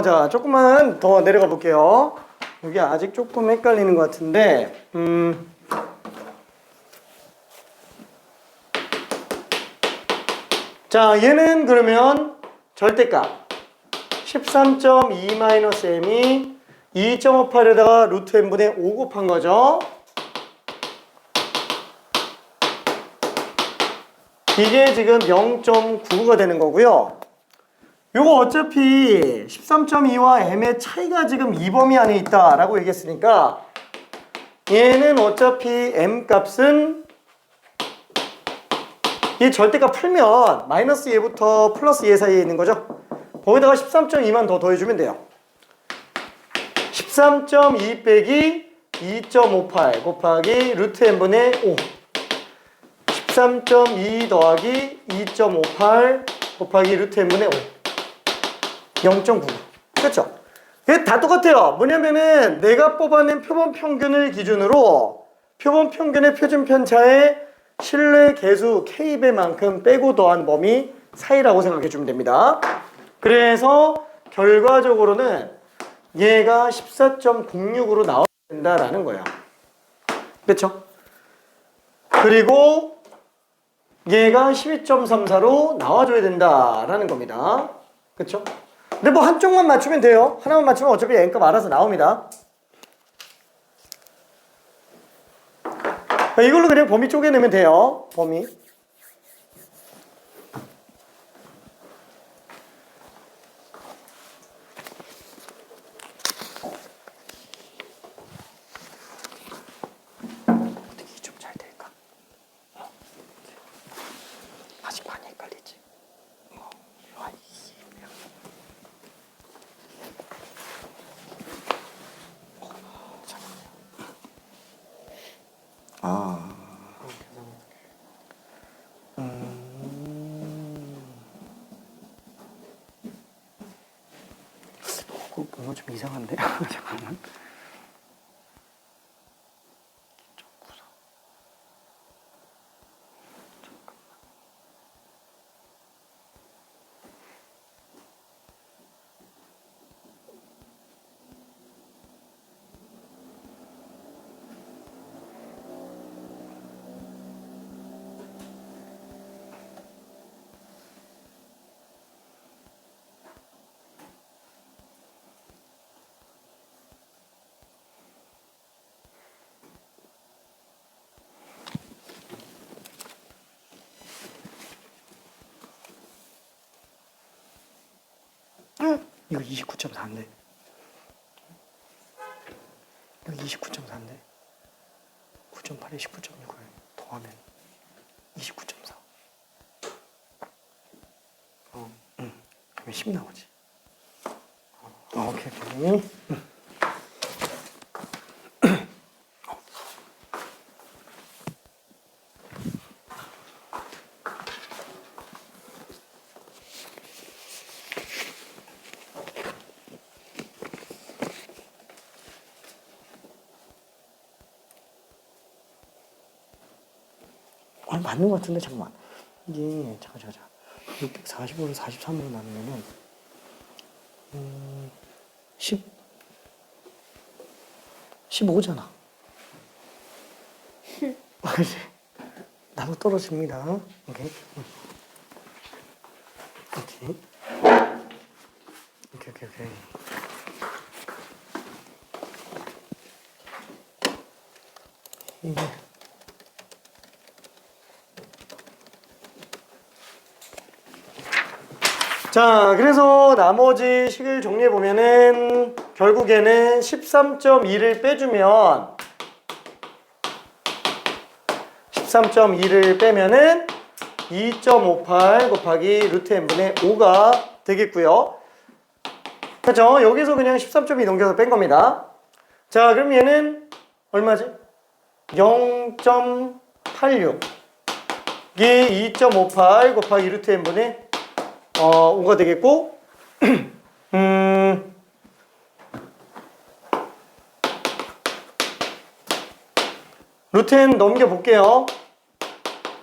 자, 조금만 더 내려가 볼게요. 여기 아직 조금 헷갈리는 것 같은데, 자, 얘는 그러면 절대값 13.2-m이 2.58에다가 루트 n분의 5 곱한 거죠. 이게 지금 0.99가 되는 거고요. 요거 어차피 13.2와 m의 차이가 지금 이 범위 안에 있다라고 얘기했으니까 얘는 어차피 m 값은 이 절대값 풀면 마이너스 얘부터 플러스 얘 사이에 있는 거죠. 거기다가 13.2만 더 더해주면 돼요. 13.2 빼기 2.58 곱하기 루트 n분의 5 13.2 더하기 2.58 곱하기 루트 n분의 5 0.9 그렇죠? 이게 다 똑같아요. 뭐냐면은 내가 뽑아낸 표본 평균을 기준으로 표본 평균의 표준 편차의 신뢰 계수 K배만큼 빼고 더한 범위 사이라고 생각해 주면 됩니다. 그래서 결과적으로는 얘가 14.06으로 나와야 된다라는 거예요. 그렇죠? 그리고 얘가 12.34로 나와줘야 된다라는 겁니다. 그렇죠? 근데 뭐 한쪽만 맞추면 돼요. 하나만 맞추면 어차피 n값 알아서 나옵니다. 이걸로 그냥 범위 쪼개내면 돼요. 범위. 어떻게 좀 잘 될까? 아직 많이 헷갈리지? 아. 뭔가 좀 이상한데? 잠깐만. 이거 29.4인데. 이거 29.4인데. 19.8에 19.6을 더하면 29.4. 그러면 10 나오지. 오케이. 맞는 것 같은데 잠깐만. 이게 잠깐. 645를 43으로 나누면은 15잖아. 그렇지. 나도 떨어집니다. 오케이. 오케이. 자, 그래서 나머지 식을 정리해 보면은 결국에는 13.2를 빼주면 13.2를 빼면은 2.58 곱하기 루트 n분의 5가 되겠고요. 그렇죠? 여기서 그냥 13.2 넘겨서 뺀 겁니다. 자, 그럼 얘는 얼마지? 0.86 이게 2.58 곱하기 루트 n분의 5가 되겠고 루트 n 넘겨볼게요.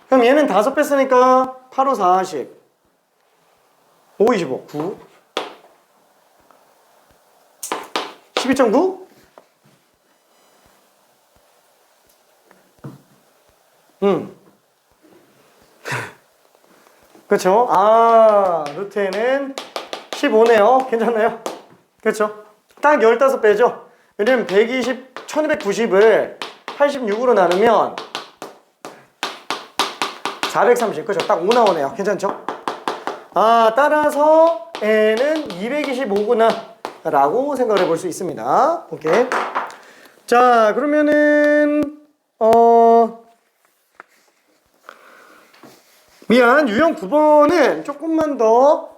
그럼 얘는 5 뺐으니까 8, 5, 40 5, 25 9 12.9? 그렇죠? 루트 n은 15네요. 괜찮나요? 그렇죠? 딱 15배죠? 왜냐면 1290을 86으로 나누면 430. 그렇죠? 딱 5 나오네요. 괜찮죠? 따라서 n은 225구나 라고 생각을 해볼 수 있습니다. 오케이. 자, 그러면은 유형 9번은 조금만 더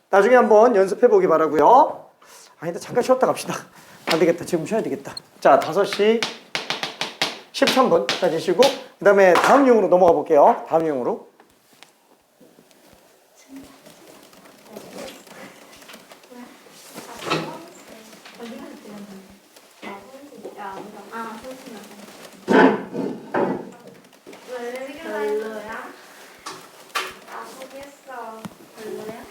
나중에 한번 연습해 보기 바라고요. 일단 잠깐 쉬었다 갑시다. 안 되겠다. 지금 쉬어야 되겠다. 자, 5시 13분까지 쉬고 그 다음에 다음 유형으로 넘어가 볼게요. 다음 유형으로. 별로야? 아프겠어. 별로야?